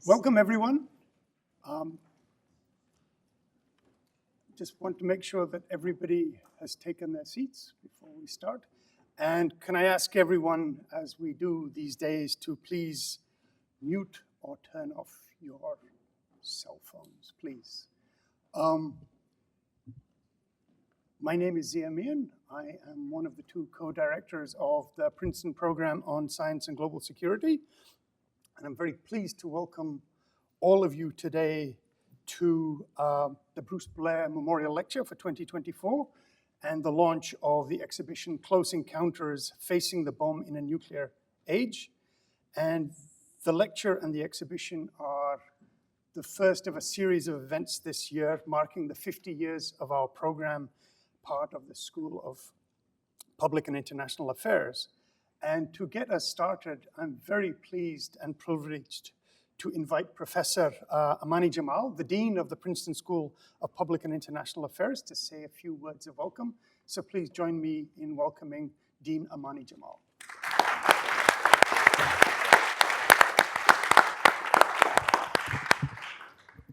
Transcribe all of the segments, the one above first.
Welcome, everyone. Just want to make sure that everybody has taken their seats before we start. And can I ask everyone, as we do these days, to please mute or turn off your cell phones, please. My name is Zia Mian. I am one of the two co-directors of the Princeton Program on Science and Global Security. And I'm very pleased to welcome all of you today to the Bruce Blair Memorial Lecture for 2024 and the launch of the exhibition Close Encounters Facing the Bomb in a Nuclear Age. And the lecture and the exhibition are the first of a series of events this year, marking the 50 years of our program, part of the School of Public and International Affairs. And to get us started, I'm very pleased and privileged to invite Professor Amani Jamal, the Dean of the Princeton School of Public and International Affairs, to say a few words of welcome. So please join me in welcoming Dean Amani Jamal.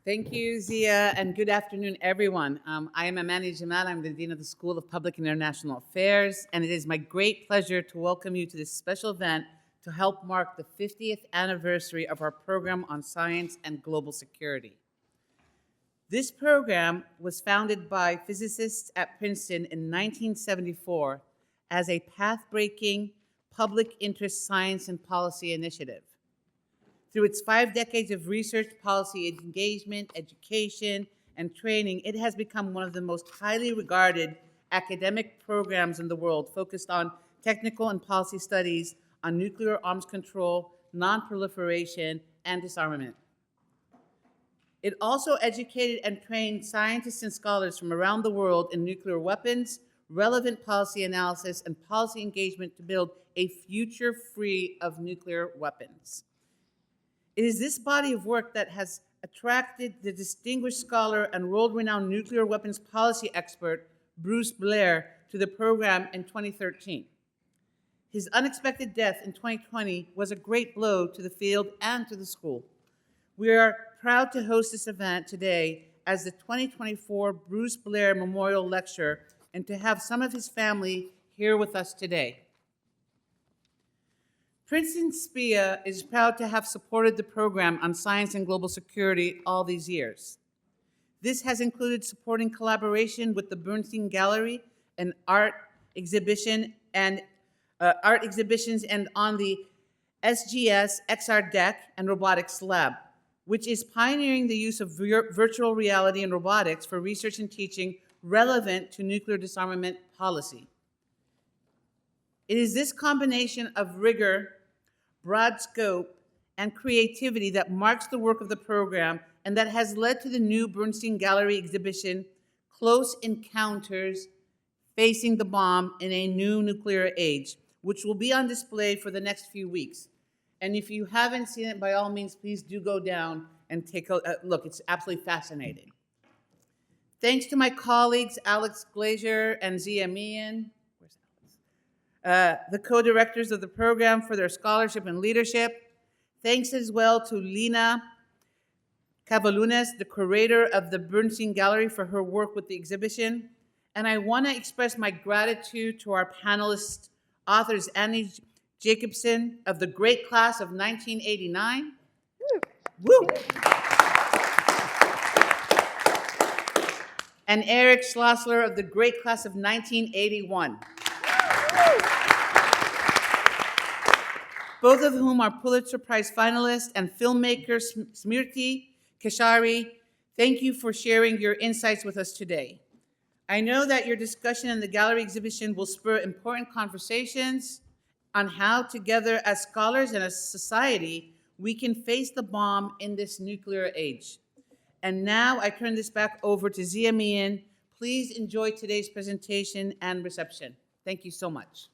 Thank you, Zia, and good afternoon, everyone. I am Amani Jamal. I'm the Dean of the School of Public and International Affairs, and it is my great pleasure to welcome you to this special event to help mark the 50th anniversary of our program on science and global security. This program was founded by physicists at Princeton in 1974 as a path-breaking public interest science and policy initiative. Through its 5 decades of research, policy engagement, education, and training, it has become one of the most highly regarded academic programs in the world, focused on technical and policy studies on nuclear arms control, non-proliferation, and disarmament. It also educated and trained scientists and scholars from around the world in nuclear weapons, relevant policy analysis, and policy engagement to build a future free of nuclear weapons. It is this body of work that has attracted the distinguished scholar and world-renowned nuclear weapons policy expert, Bruce Blair, to the program in 2013. His unexpected death in 2020 was a great blow to the field and to the school. We are proud to host this event today as the 2024 Bruce Blair Memorial Lecture and to have some of his family here with us today. Princeton SPIA is proud to have supported the program on science and global security all these years. This has included supporting collaboration with the Bernstein Gallery and art exhibitions and on the SGS XR Deck and Robotics Lab, which is pioneering the use of virtual reality and robotics for research and teaching relevant to nuclear disarmament policy. It is this combination of rigor, broad scope, and creativity that marks the work of the program and that has led to the new Bernstein Gallery exhibition, Close Encounters Facing the Bomb in a New Nuclear Age, which will be on display for the next few weeks. And if you haven't seen it, by all means, please do go down and take a look. It's absolutely fascinating. Thanks to my colleagues, Alex Glazer and Zia Mian, the co-directors of the program, for their scholarship and leadership. Thanks as well to Lina Cavalunas, the curator of the Bernstein Gallery, for her work with the exhibition. And I want to express my gratitude to our panelist authors, Annie Jacobsen of the great class of 1989. Woo! And Eric Schlosser of the great class of 1981. Both of whom are Pulitzer Prize finalists, and filmmaker Smriti, Keshari. Thank you for sharing your insights with us today. I know that your discussion in the gallery exhibition will spur important conversations on how, together as scholars and as society, we can face the bomb in this nuclear age. And now I turn this back over to Zia Mian. Please enjoy today's presentation and reception. Thank you so much.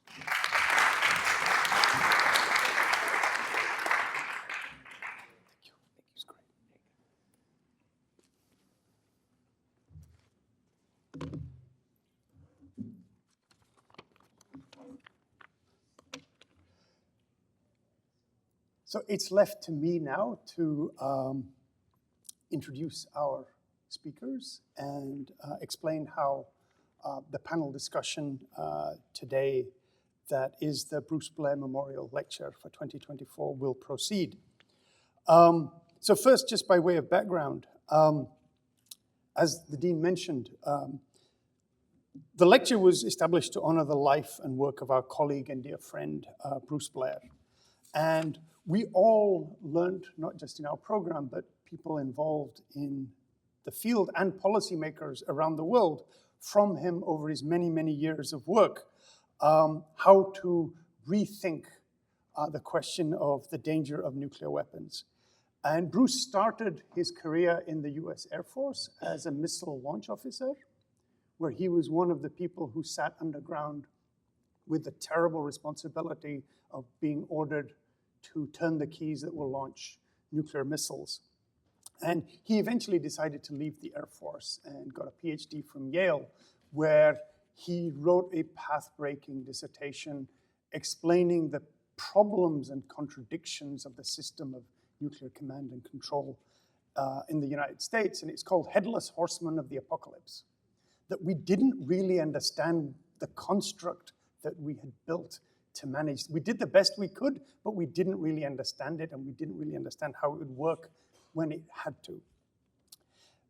So it's left to me now to introduce our speakers and explain how the panel discussion today, that is the Bruce Blair Memorial Lecture for 2024, will proceed. So first, just by way of background, as the Dean mentioned, the lecture was established to honor the life and work of our colleague and dear friend, Bruce Blair. And we all learned, not just in our program, but people involved in the field and policymakers around the world from him over his many, many years of work, how to rethink the question of the danger of nuclear weapons. And Bruce started his career in the US Air Force as a missile launch officer, where he was one of the people who sat underground with the terrible responsibility of being ordered to turn the keys that will launch nuclear missiles. And he eventually decided to leave the Air Force and got a PhD from Yale, where he wrote a path-breaking dissertation explaining the problems and contradictions of the system of nuclear command and control in the United States. And it's called Headless Horseman of the Apocalypse, that we didn't really understand the construct that we had built to manage. We did the best we could, but we didn't really understand it, and we didn't really understand how it would work when it had to.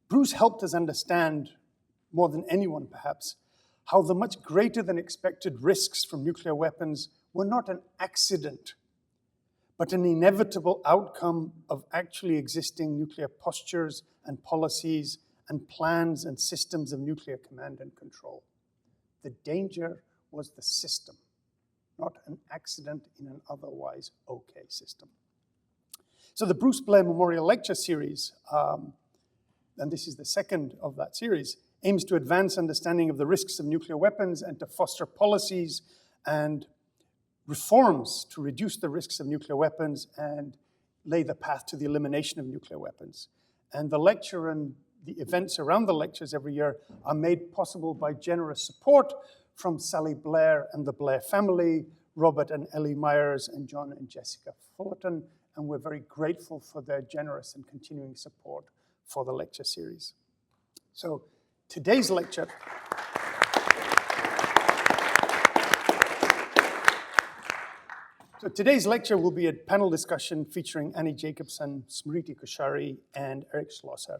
Bruce helped us understand, more than anyone perhaps, how the much greater than expected risks from nuclear weapons were not an accident, but an inevitable outcome of actually existing nuclear postures and policies and plans and systems of nuclear command and control. The danger was the system, not an accident in an otherwise okay system. So the Bruce Blair Memorial Lecture series, and this is the second of that series, aims to advance understanding of the risks of nuclear weapons and to foster policies and reforms to reduce the risks of nuclear weapons and lay the path to the elimination of nuclear weapons. And the lecture and the events around the lectures every year are made possible by generous support from Sally Blair and the Blair family, Robert and Ellie Myers, and John and Jessica Fullerton, and we're very grateful for their generous and continuing support for the lecture series. So today's lecture will be a panel discussion featuring Annie Jacobsen, Smriti Keshari, and Eric Schlosser.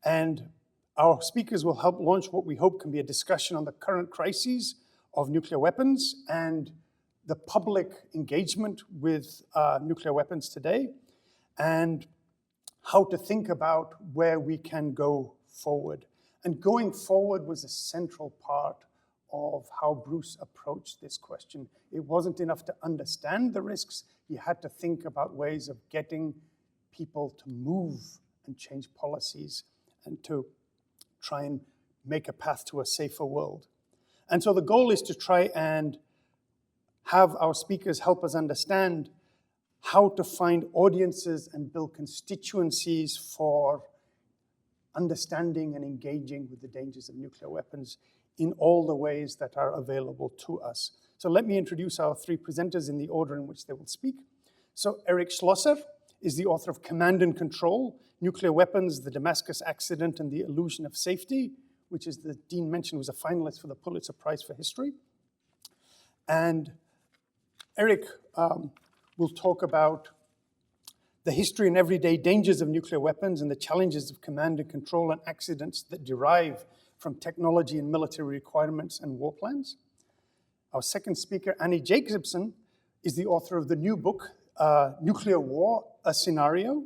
And our speakers will help launch what we hope can be a discussion on the current crises of nuclear weapons and the public engagement with nuclear weapons today, and how to think about where we can go forward. And going forward was a central part of how Bruce approached this question. It wasn't enough to understand the risks. He had to think about ways of getting people to move and change policies and to try and make a path to a safer world. And so the goal is to try and have our speakers help us understand how to find audiences and build constituencies for understanding and engaging with the dangers of nuclear weapons in all the ways that are available to us. So let me introduce our three presenters in the order in which they will speak. So Eric Schlosser is the author of Command and Control, Nuclear Weapons, the Damascus Accident, and the Illusion of Safety, which, as the Dean mentioned, was a finalist for the Pulitzer Prize for History. And Eric will talk about the history and everyday dangers of nuclear weapons and the challenges of command and control and accidents that derive from technology and military requirements and war plans. Our second speaker, Annie Jacobsen, is the author of the new book, Nuclear War, A Scenario,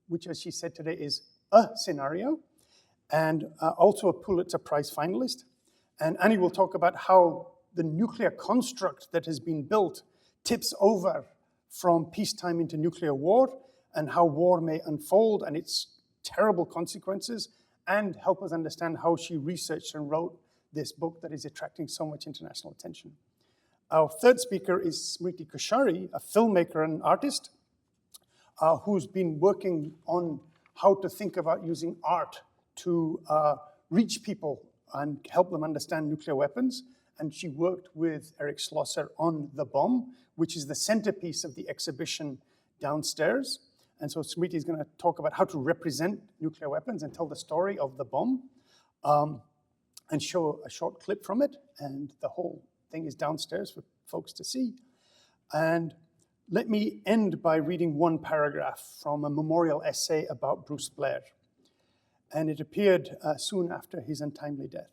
which, as she said today, is a scenario, and also a Pulitzer Prize finalist. And Annie will talk about how the nuclear construct that has been built tips over from peacetime into nuclear war, and how war may unfold and its terrible consequences, and help us understand how she researched and wrote this book that is attracting so much international attention. Our third speaker is Smriti Keshari, a filmmaker and artist who's been working on how to think about using art to reach people and help them understand nuclear weapons. And she worked with Eric Schlosser on The Bomb, which is the centerpiece of the exhibition downstairs. And so Smriti is going to talk about how to represent nuclear weapons and tell the story of the bomb, and show a short clip from it. And the whole thing is downstairs for folks to see. And let me end by reading one paragraph from a memorial essay about Bruce Blair. And it appeared soon after his untimely death.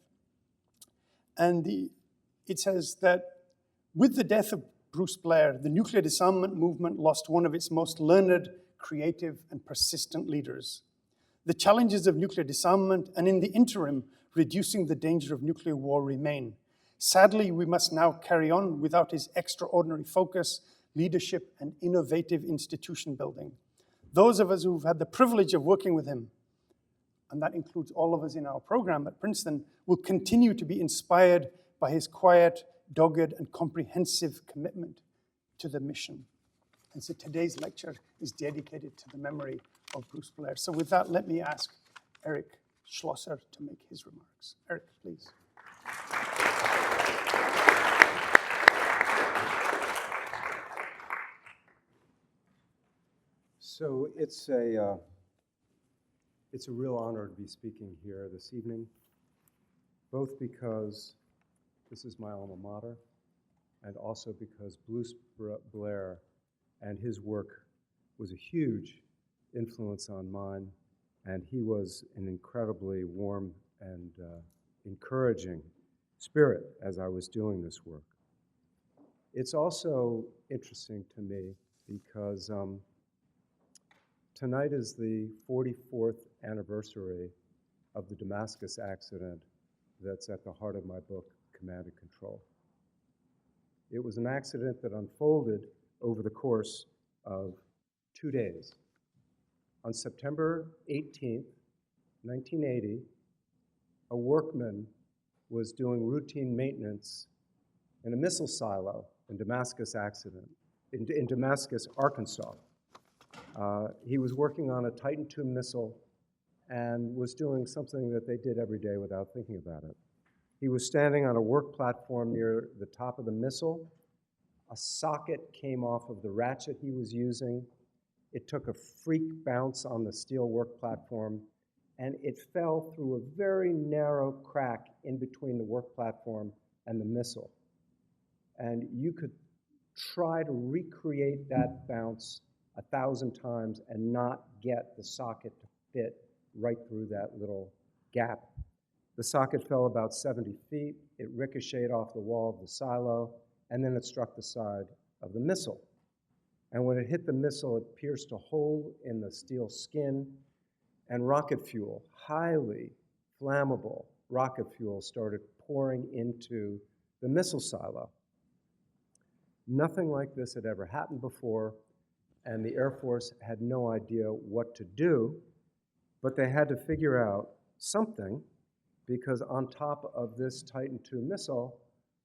And it says that with the death of Bruce Blair, the nuclear disarmament movement lost one of its most learned, creative, and persistent leaders. The challenges of nuclear disarmament and, in the interim, reducing the danger of nuclear war remain. Sadly, we must now carry on without his extraordinary focus, leadership, and innovative institution building. Those of us who've had the privilege of working with him, and that includes all of us in our program at Princeton, will continue to be inspired by his quiet, dogged, and comprehensive commitment to the mission. And so today's lecture is dedicated to the memory of Bruce Blair. So with that, let me ask Eric Schlosser to make his remarks. Eric, please. So it's a real honor to be speaking here this evening, both because this is my alma mater, and also because Bruce Blair and his work was a huge influence on mine, and he was an incredibly warm and encouraging spirit as I was doing this work. It's also interesting to me because tonight is the 44th anniversary of the Damascus accident that's at the heart of my book, Command and Control. It was an accident that unfolded over the course of 2 days. On September 18th, 1980, a workman was doing routine maintenance in a missile silo in Damascus, Arkansas. He was working on a Titan II missile and was doing something that they did every day without thinking about it. He was standing on a work platform near the top of the missile. A socket came off of the ratchet he was using. It took a freak bounce on the steel work platform, and it fell through a very narrow crack in between the work platform and the missile. And you could try to recreate that bounce 1,000 times and not get the socket to fit right through that little gap. The socket fell about 70 feet. It ricocheted off the wall of the silo, and then it struck the side of the missile. And when it hit the missile, it pierced a hole in the steel skin, and rocket fuel, highly flammable rocket fuel, started pouring into the missile silo. Nothing like this had ever happened before, and the Air Force had no idea what to do, but they had to figure out something, because on top of this Titan II missile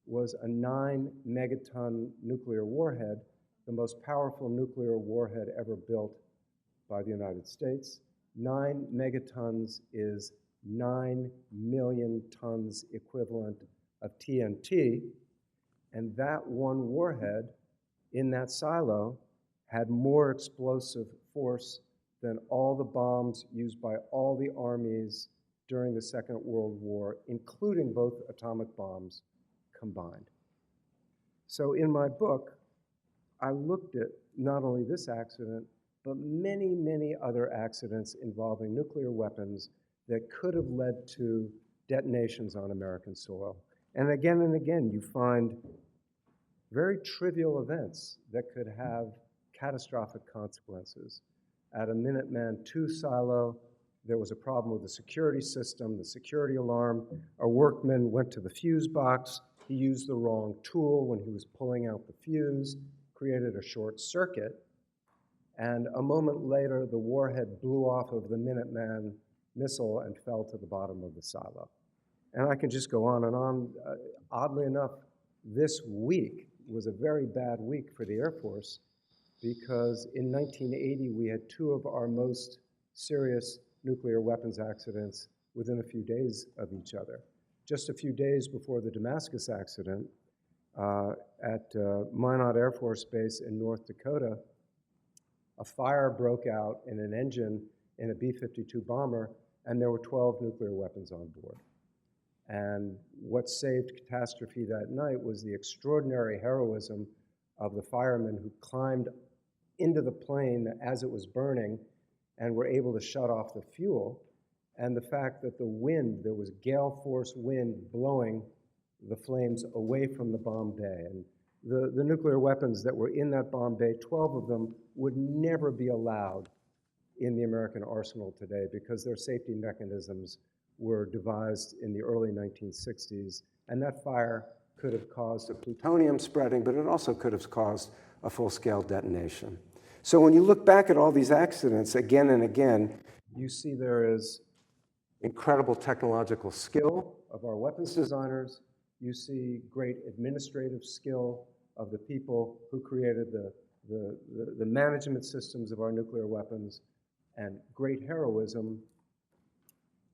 was a 9-megaton nuclear warhead, the most powerful nuclear warhead ever built by the United States. 9 megatons is 9 million tons equivalent of TNT, and that one warhead in that silo had more explosive force than all the bombs used by all the armies during the Second World War, including both atomic bombs combined. So in my book, I looked at not only this accident, but many, many other accidents involving nuclear weapons that could have led to detonations on American soil. And again, you find very trivial events that could have catastrophic consequences. At a Minuteman II silo, there was a problem with the security system, the security alarm. A workman went to the fuse box. He used the wrong tool when he was pulling out the fuse, created a short circuit, and a moment later, the warhead blew off of the Minuteman missile and fell to the bottom of the silo. And I can just go on and on. Oddly enough, this week was a very bad week for the Air Force, because in 1980, we had 2 of our most serious nuclear weapons accidents within a few days of each other. Just a few days before the Damascus accident, at Minot Air Force Base in North Dakota, a fire broke out in an engine in a B-52 bomber, and there were 12 nuclear weapons on board. And what saved catastrophe that night was the extraordinary heroism of the firemen who climbed into the plane as it was burning and were able to shut off the fuel, and the fact that the wind, there was gale force wind blowing the flames away from the bomb bay. And the nuclear weapons that were in that bomb bay, 12 of them would never be allowed in the American arsenal today because their safety mechanisms were devised in the early 1960s. And that fire could have caused a plutonium spreading, but it also could have caused a full-scale detonation. So when you look back at all these accidents again and again, you see there is incredible technological skill of our weapons designers. You see great administrative skill of the people who created the management systems of our nuclear weapons, and great heroism,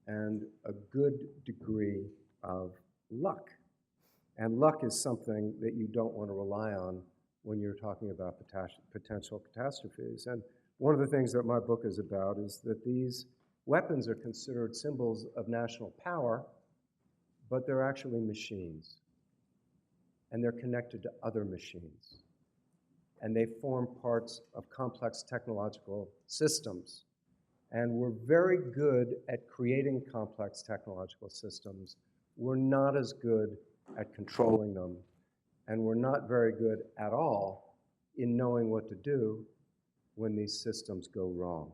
and a good degree of luck. And luck is something that you don't want to rely on when you're talking about potential catastrophes. And one of the things that my book is about is that these weapons are considered symbols of national power, but they're actually machines. And they're connected to other machines. And they form parts of complex technological systems. And we're very good at creating complex technological systems. We're not as good at controlling them. And we're not very good at all in knowing what to do when these systems go wrong.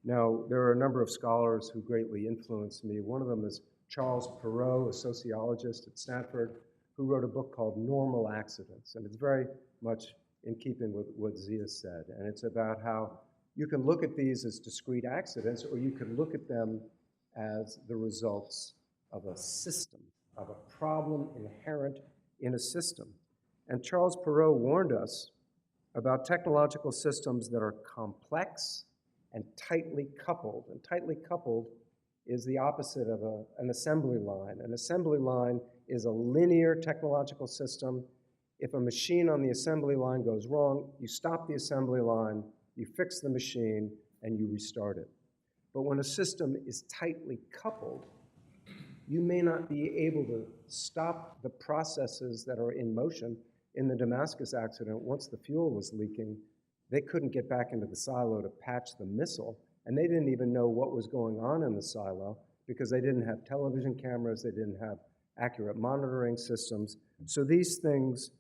Now, there are a number of scholars who greatly influenced me. One of them is Charles Perrow, a sociologist at Stanford, who wrote a book called Normal Accidents. And it's very much in keeping with what Zia said. And it's about how you can look at these as discrete accidents, or you can look at them as the results of a system, of a problem inherent in a system. And Charles Perrow warned us about technological systems that are complex and tightly coupled. And tightly coupled is the opposite of an assembly line. An assembly line is a linear technological system. If a machine on the assembly line goes wrong, you stop the assembly line, you fix the machine, and you restart it. But when a system is tightly coupled, you may not be able to stop the processes that are in motion. In the Damascus accident, once the fuel was leaking, they couldn't get back into the silo to patch the missile, and they didn't even know what was going on in the silo because they didn't have television cameras, they didn't have accurate monitoring systems. So these things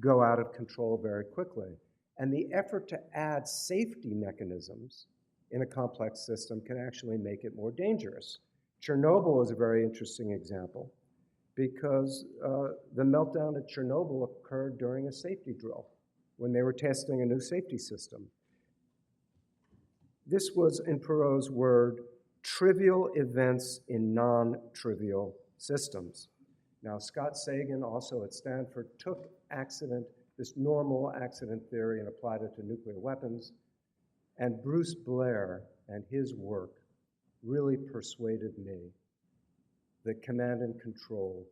go out of control very quickly. And the effort to add safety mechanisms in a complex system can actually make it more dangerous. Chernobyl is a very interesting example because the meltdown at Chernobyl occurred during a safety drill when they were testing a new safety system. This was, in Perrow's word, trivial events in non-trivial systems. Now, Scott Sagan, also at Stanford, took this normal accident theory and applied it to nuclear weapons. And Bruce Blair and his work really persuaded me that command and control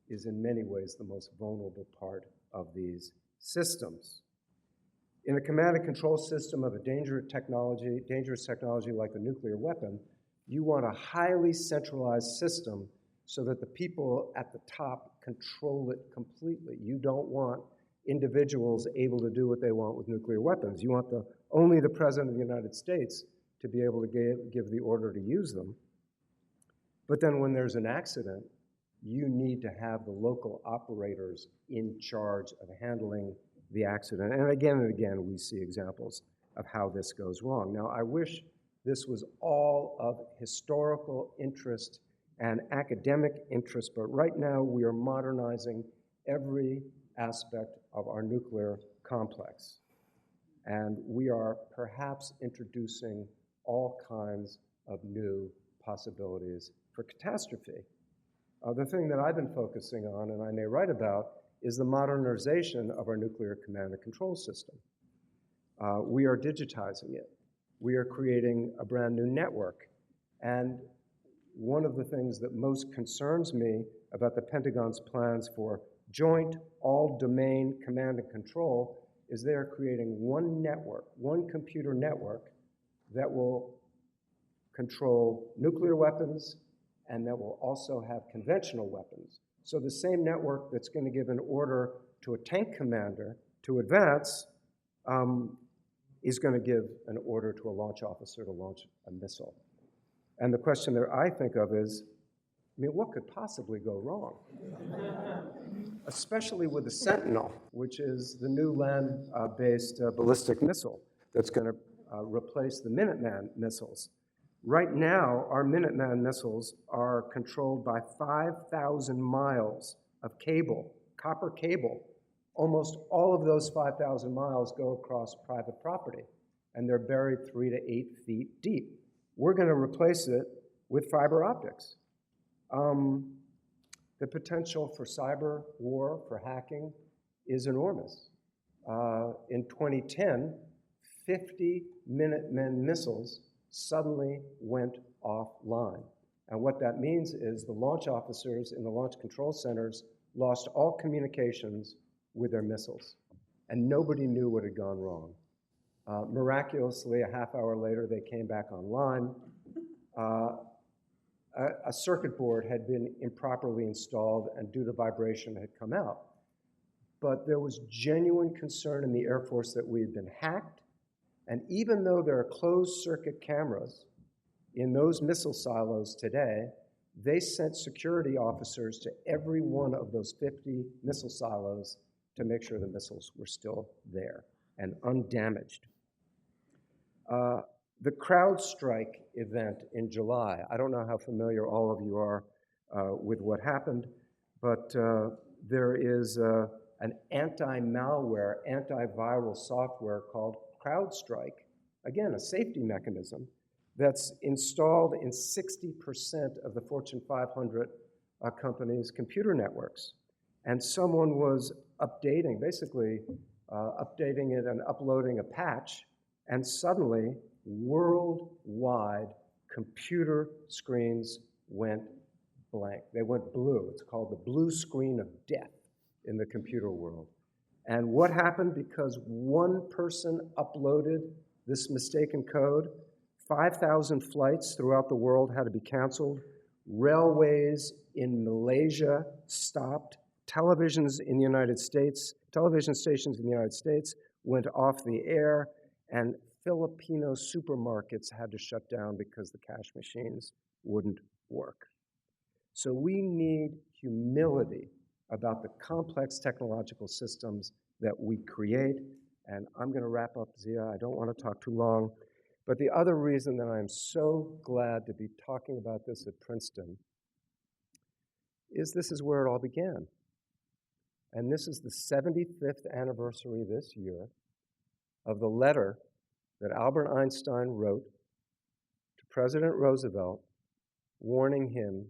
is in many ways the most vulnerable part of these systems. In a command and control system of a dangerous technology like a nuclear weapon, you want a highly centralized system so that the people at the top control it completely. You don't want individuals able to do what they want with nuclear weapons. You want only the President of the United States to be able to give the order to use them. But then when there's an accident, you need to have the local operators in charge of handling the accident. And again, we see examples of how this goes wrong. Now, I wish this was all of historical interest and academic interest, but right now we are modernizing every aspect of our nuclear complex. And we are perhaps introducing all kinds of new possibilities for catastrophe. The thing that I've been focusing on, and I may write about, is the modernization of our nuclear command and control system. We are digitizing it. We are creating a brand new network. And one of the things that most concerns me about the Pentagon's plans for joint all-domain command and control is they are creating one network, one computer network that will control nuclear weapons and that will also have conventional weapons. So the same network that's going to give an order to a tank commander to advance is going to give an order to a launch officer to launch a missile. And the question that I think of is, I mean, what could possibly go wrong? Especially with the Sentinel, which is the new land-based ballistic missile that's going to replace the Minuteman missiles. Right now, our Minuteman missiles are controlled by 5,000 miles of cable, copper cable. Almost all of those 5,000 miles go across private property, and they're buried 3 to 8 feet deep. We're going to replace it with fiber optics. The potential for cyber war, for hacking, is enormous. In 2010, 50 Minutemen missiles suddenly went offline. And what that means is the launch officers in the launch control centers lost all communications with their missiles, and nobody knew what had gone wrong. Miraculously, a half hour later, they came back online. A circuit board had been improperly installed and due to vibration had come out. But there was genuine concern in the Air Force that we had been hacked. And even though there are closed circuit cameras in those missile silos today, they sent security officers to every one of those 50 missile silos to make sure the missiles were still there and undamaged. The CrowdStrike event in July, I don't know how familiar all of you are with what happened, but there is an anti-malware, antiviral software called CrowdStrike, again, a safety mechanism that's installed in 60% of the Fortune 500 companies' computer networks. And someone was updating, basically updating it and uploading a patch, and suddenly worldwide computer screens went blank. They went blue. It's called the blue screen of death in the computer world. And what happened? Because one person uploaded this mistaken code, 5,000 flights throughout the world had to be canceled. Railways in Malaysia stopped. Television stations in the United States went off the air, and Filipino supermarkets had to shut down because the cash machines wouldn't work. So we need humility about the complex technological systems that we create. And I'm going to wrap up, Zia. I don't want to talk too long. But the other reason that I'm so glad to be talking about this at Princeton is this is where it all began. And this is the 75th anniversary this year of the letter that Albert Einstein wrote to President Roosevelt, warning him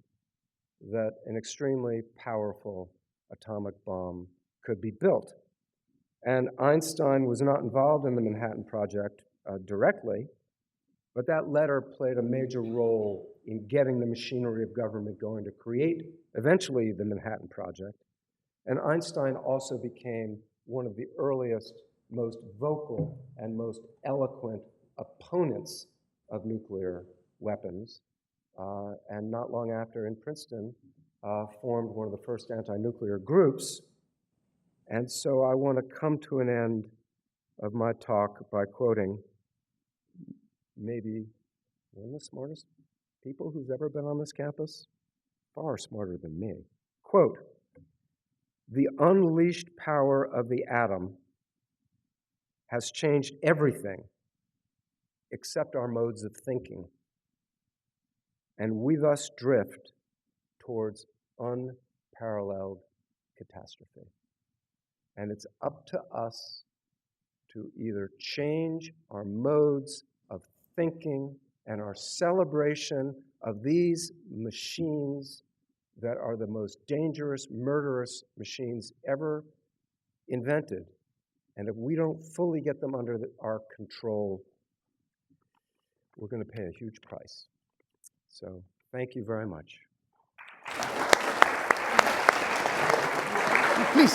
that an extremely powerful atomic bomb could be built. And Einstein was not involved in the Manhattan Project directly, but that letter played a major role in getting the machinery of government going to create, eventually, the Manhattan Project. And Einstein also became one of the earliest, most vocal, and most eloquent opponents of nuclear weapons. And not long after, in Princeton, formed one of the first anti-nuclear groups. And so I want to come to an end of my talk by quoting maybe one of the smartest people who's ever been on this campus, far smarter than me. Quote, "The unleashed power of the atom has changed everything except our modes of thinking, and we thus drift towards unparalleled catastrophe. And it's up to us to either change our modes of thinking and our celebration of these machines that are the most dangerous, murderous machines ever invented. And if we don't fully get them under our control, we're going to pay a huge price. So thank you very much. Please.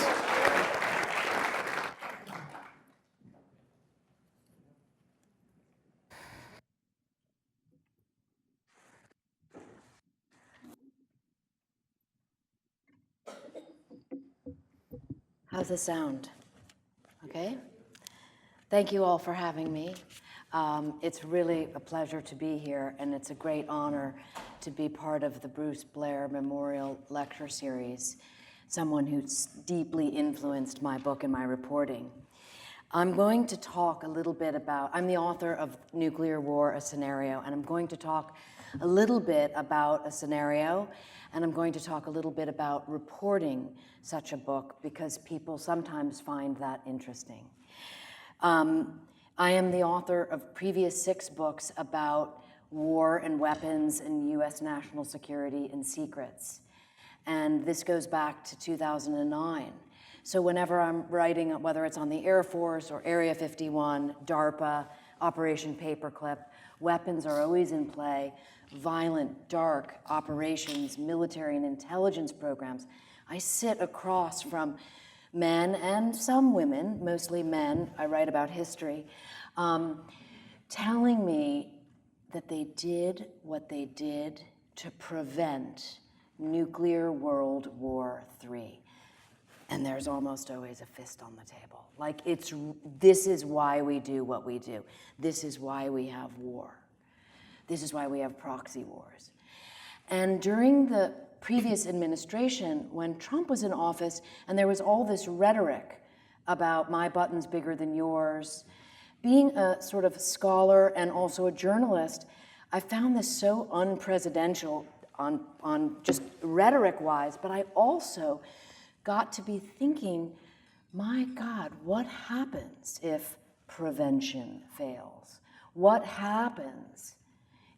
How's the sound? Okay. Thank you all for having me. It's really a pleasure to be here, and it's a great honor to be part of the Bruce Blair Memorial Lecture Series, someone who's deeply influenced my book and my reporting. I'm going to talk a little bit about, I'm the author of Nuclear War, A Scenario, and I'm going to talk a little bit about a scenario, and I'm going to talk a little bit about reporting such a book because people sometimes find that interesting. I am the author of previous 6 books about war and weapons and US national security and secrets. And this goes back to 2009. So whenever I'm writing, whether it's on the Air Force or Area 51, DARPA, Operation Paperclip, weapons are always in play. Violent, dark operations, military and intelligence programs. I sit across from men and some women, mostly men, I write about history, telling me that they did what they did to prevent nuclear World War III. And there's almost always a fist on the table. Like this is why we do what we do. This is why we have war. This is why we have proxy wars. And during the previous administration, when Trump was in office, and there was all this rhetoric about my button's bigger than yours, being a sort of scholar and also a journalist, I found this so unpresidential on just rhetoric-wise, but I also got to be thinking, my God, what happens if prevention fails? What happens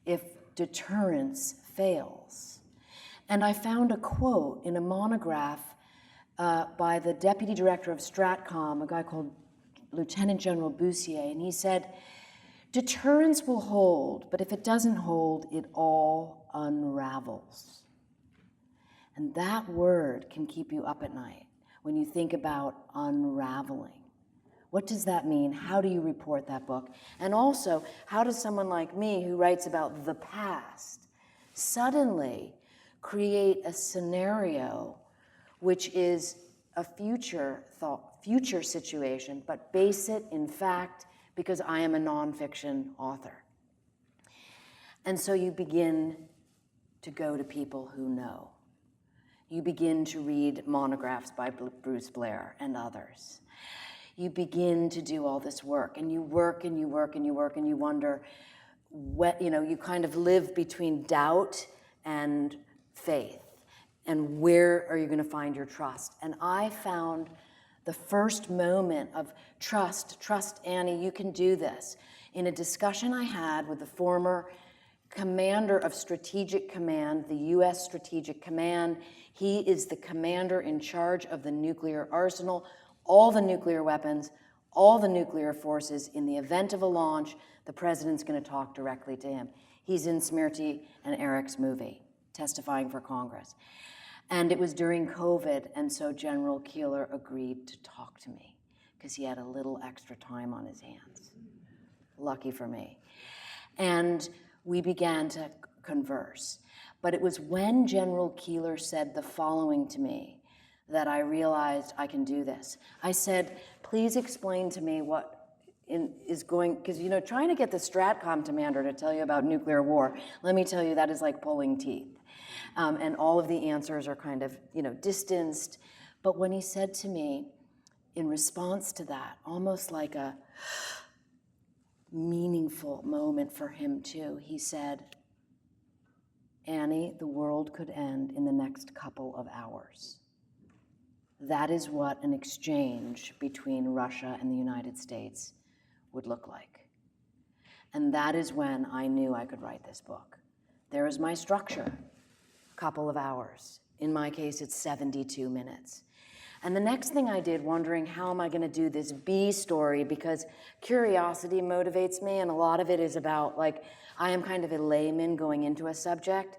if deterrence fails? And I found a quote in a monograph by the deputy director of Stratcom, a guy called Lieutenant General Bussier, and he said, deterrence will hold, but if it doesn't hold, it all unravels. And that word can keep you up at night when you think about unraveling. What does that mean? How do you report that book? And also, how does someone like me who writes about the past suddenly create a scenario which is a future situation, but base it in fact because I am a nonfiction author? And so you begin to go to people who know. You begin to read monographs by Bruce Blair and others. You begin to do all this work, and you work and you work and you work, and you wonder, what, you kind of live between doubt and faith. And where are you going to find your trust? And I found the first moment of trust, Annie, you can do this, in a discussion I had with the former commander of Strategic Command, the U.S. Strategic Command. He is the commander in charge of the nuclear arsenal, all the nuclear weapons, all the nuclear forces. In the event of a launch, the president's going to talk directly to him. He's in Smriti and Eric's movie, testifying for Congress. And it was during COVID, and so General Keeler agreed to talk to me because he had a little extra time on his hands. Lucky for me. And we began to converse. But it was when General Keeler said the following to me that I realized I can do this. I said, please explain to me what is going, because trying to get the Stratcom commander to tell you about nuclear war, let me tell you, that is like pulling teeth. And all of the answers are kind of, distanced. But when he said to me, in response to that, almost like a meaningful moment for him too, he said, Annie, the world could end in the next couple of hours. That is what an exchange between Russia and the United States would look like. And that is when I knew I could write this book. There is my structure, couple of hours. In my case, it's 72 minutes. And the next thing I did, wondering how am I going to do this B story, because curiosity motivates me, and a lot of it is about, I am kind of a layman going into a subject.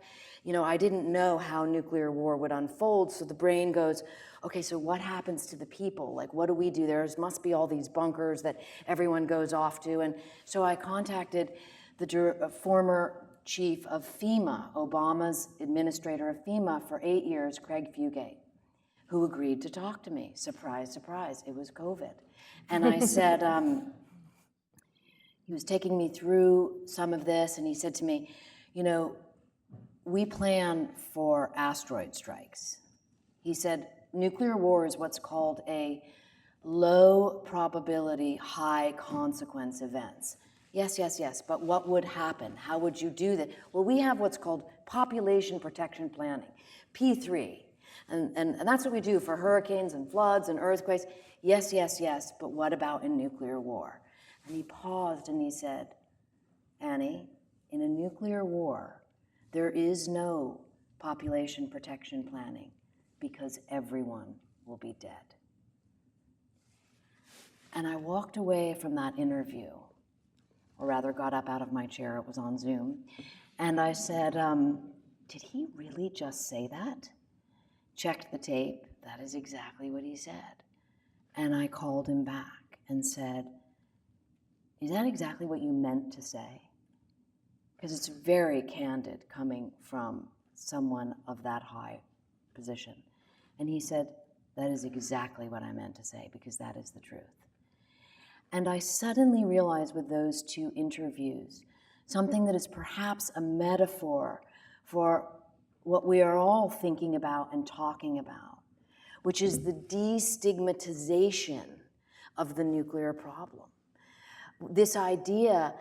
I didn't know how nuclear war would unfold, so the brain goes, okay, so what happens to the people? What do we do? There must be all these bunkers that everyone goes off to. And so I contacted the former chief of FEMA, Obama's administrator of FEMA for 8 years, Craig Fugate, who agreed to talk to me. Surprise, surprise, it was COVID. And I said, he was taking me through some of this, and he said to me, you know, we plan for asteroid strikes. He said, nuclear war is what's called a low probability, high consequence events. Yes, yes, yes, but what would happen? How would you do that? Well, we have what's called population protection planning, P3. And that's what we do for hurricanes and floods and earthquakes. Yes, yes, yes, but what about in nuclear war? And he paused and he said, Annie, in a nuclear war, there is no population protection planning because everyone will be dead. And I walked away from that interview, or rather got up out of my chair, it was on Zoom, and I said, did he really just say that? Checked the tape, that is exactly what he said. And I called him back and said, is that exactly what you meant to say? Because it's very candid coming from someone of that high position. And he said, that is exactly what I meant to say, because that is the truth. And I suddenly realized with those two interviews, something that is perhaps a metaphor for what we are all thinking about and talking about, which is the destigmatization of the nuclear problem. This idea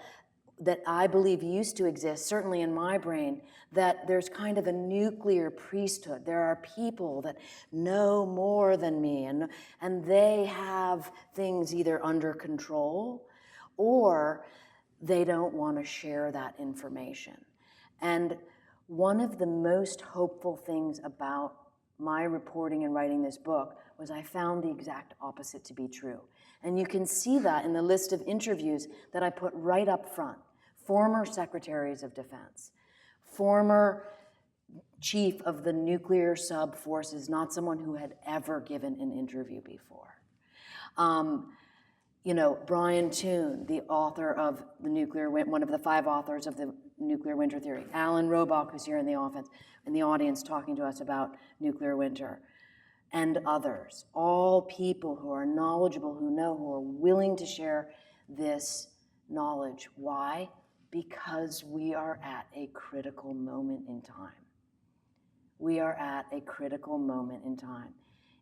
that I believe used to exist, certainly in my brain, that there's kind of a nuclear priesthood. There are people that know more than me, and they have things either under control or they don't want to share that information. And one of the most hopeful things about my reporting and writing this book was I found the exact opposite to be true. And you can see that in the list of interviews that I put right up front. Former secretaries of defense, former chief of the nuclear sub forces, not someone who had ever given an interview before. You know, Brian Toon, the author of the nuclear, one of the 5 authors of the nuclear winter theory. Alan Robach, who's here in the audience talking to us about nuclear winter, and others. All people who are knowledgeable, who know, who are willing to share this knowledge. Why? Because we are at a critical moment in time. We are at a critical moment in time.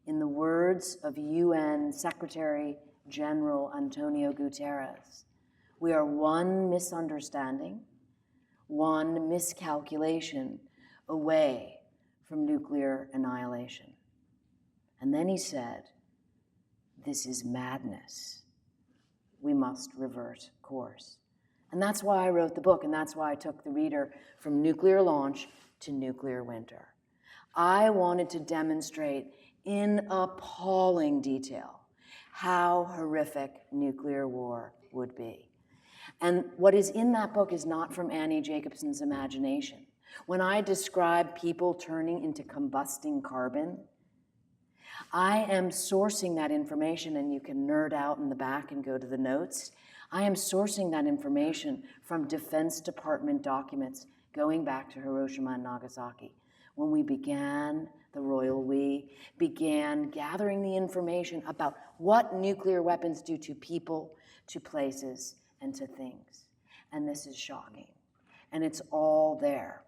In the words of UN Secretary General Antonio Guterres, we are one misunderstanding, one miscalculation away from nuclear annihilation. And then he said, this is madness. We must reverse course. And that's why I wrote the book, and that's why I took the reader from nuclear launch to nuclear winter. I wanted to demonstrate in appalling detail how horrific nuclear war would be. And what is in that book is not from Annie Jacobsen's imagination. When I describe people turning into combusting carbon, I am sourcing that information, and you can nerd out in the back and go to the notes. I am sourcing that information from Defense Department documents going back to Hiroshima and Nagasaki. When we began, the royal we, began gathering the information about what nuclear weapons do to people, to places, and to things. And this is shocking. And it's all there.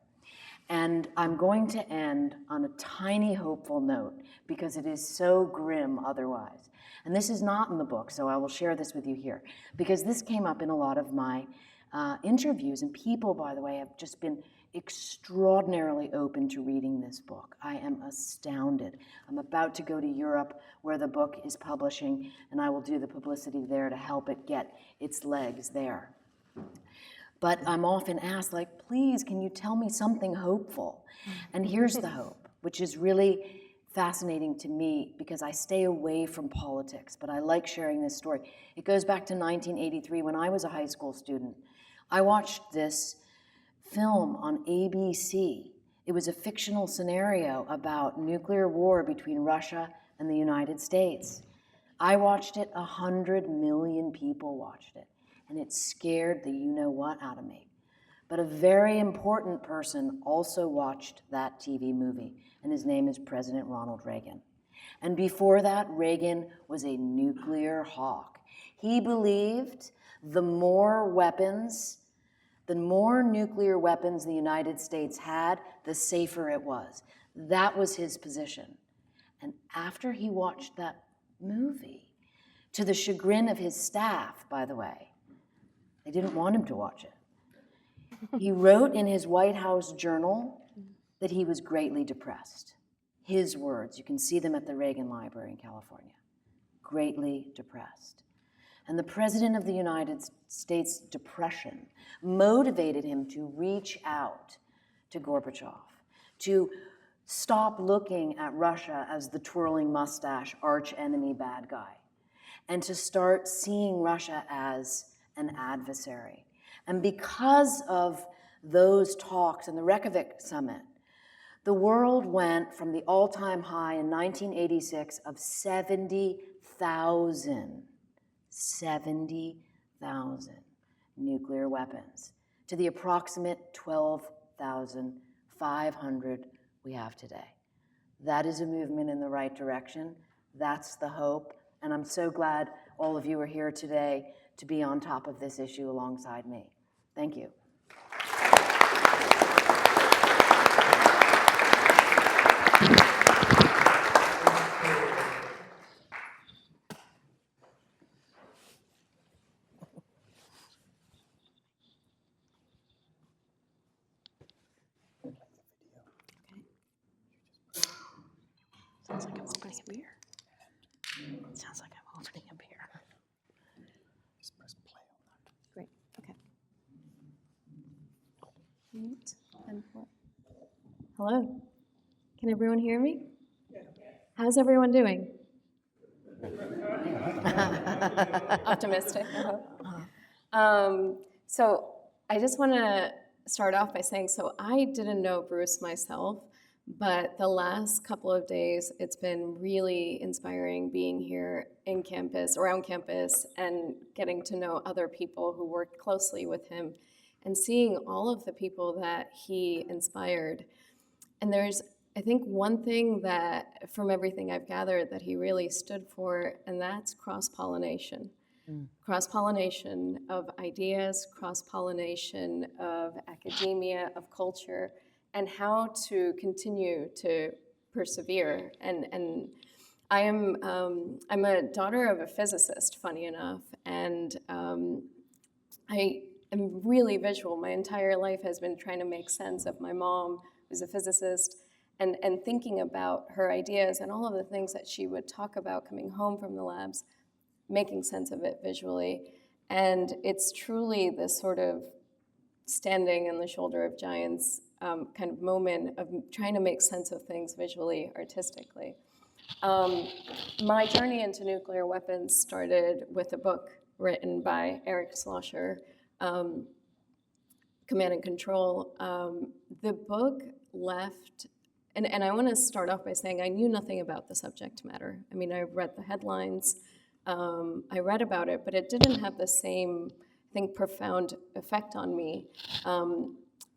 And I'm going to end on a tiny hopeful note because it is so grim otherwise. And this is not in the book, so I will share this with you here. Because this came up in a lot of my interviews, and people, by the way, have just been extraordinarily open to reading this book. I am astounded. I'm about to go to Europe where the book is publishing, and I will do the publicity there to help it get its legs there. But I'm often asked, like, please, can you tell me something hopeful? And here's the hope, which is really fascinating to me because I stay away from politics, but I like sharing this story. It goes back to 1983 when I was a high school student. I watched this film on ABC. It was a fictional scenario about nuclear war between Russia and the United States. I watched it, 100 million people watched it. And it scared the you-know-what out of me. But a very important person also watched that TV movie, and his name is President Ronald Reagan. And before that, Reagan was a nuclear hawk. He believed the more nuclear weapons the United States had, the safer it was. That was his position. And after he watched that movie, to the chagrin of his staff, by the way, they didn't want him to watch it. He wrote in his White House journal that he was greatly depressed. His words, you can see them at the Reagan Library in California, greatly depressed. And the President of the United States' depression motivated him to reach out to Gorbachev, to stop looking at Russia as the twirling mustache, arch enemy bad guy, and to start seeing Russia as an adversary. And because of those talks and the Reykjavik summit, the world went from the all-time high in 1986 of 70,000 nuclear weapons to the approximate 12,500 we have today. That is a movement in the right direction. That's the hope. And I'm so glad all of you are here today to be on top of this issue alongside me. Thank you. Sounds like I'm opening a beer. Sounds like I'm opening a beer. Just press play on that. Great, okay. Mute and play. Hello, can everyone hear me? How's everyone doing? Optimistic, I hope. So I just want to start off by saying, so I didn't know Bruce myself, but the last couple of days, it's been really inspiring being here in campus, around campus, and getting to know other people who worked closely with him and seeing all of the people that he inspired. And there's, I think, one thing that, from everything I've gathered, that he really stood for, and that's cross-pollination. Cross-pollination of ideas, cross-pollination of academia, of culture, and how to continue to persevere. And I'm a daughter of a physicist, funny enough, and I am really visual. My entire life has been trying to make sense of my mom, who's a physicist, and thinking about her ideas and all of the things that she would talk about coming home from the labs, making sense of it visually. And it's truly this sort of standing on the shoulder of giants kind of moment of trying to make sense of things visually, artistically. My journey into nuclear weapons started with a book written by Eric Schlosser, Command and Control. The book left, and I want to start off by saying I knew nothing about the subject matter. I mean, I read the headlines, I read about it, but it didn't have the same, I think, profound effect on me.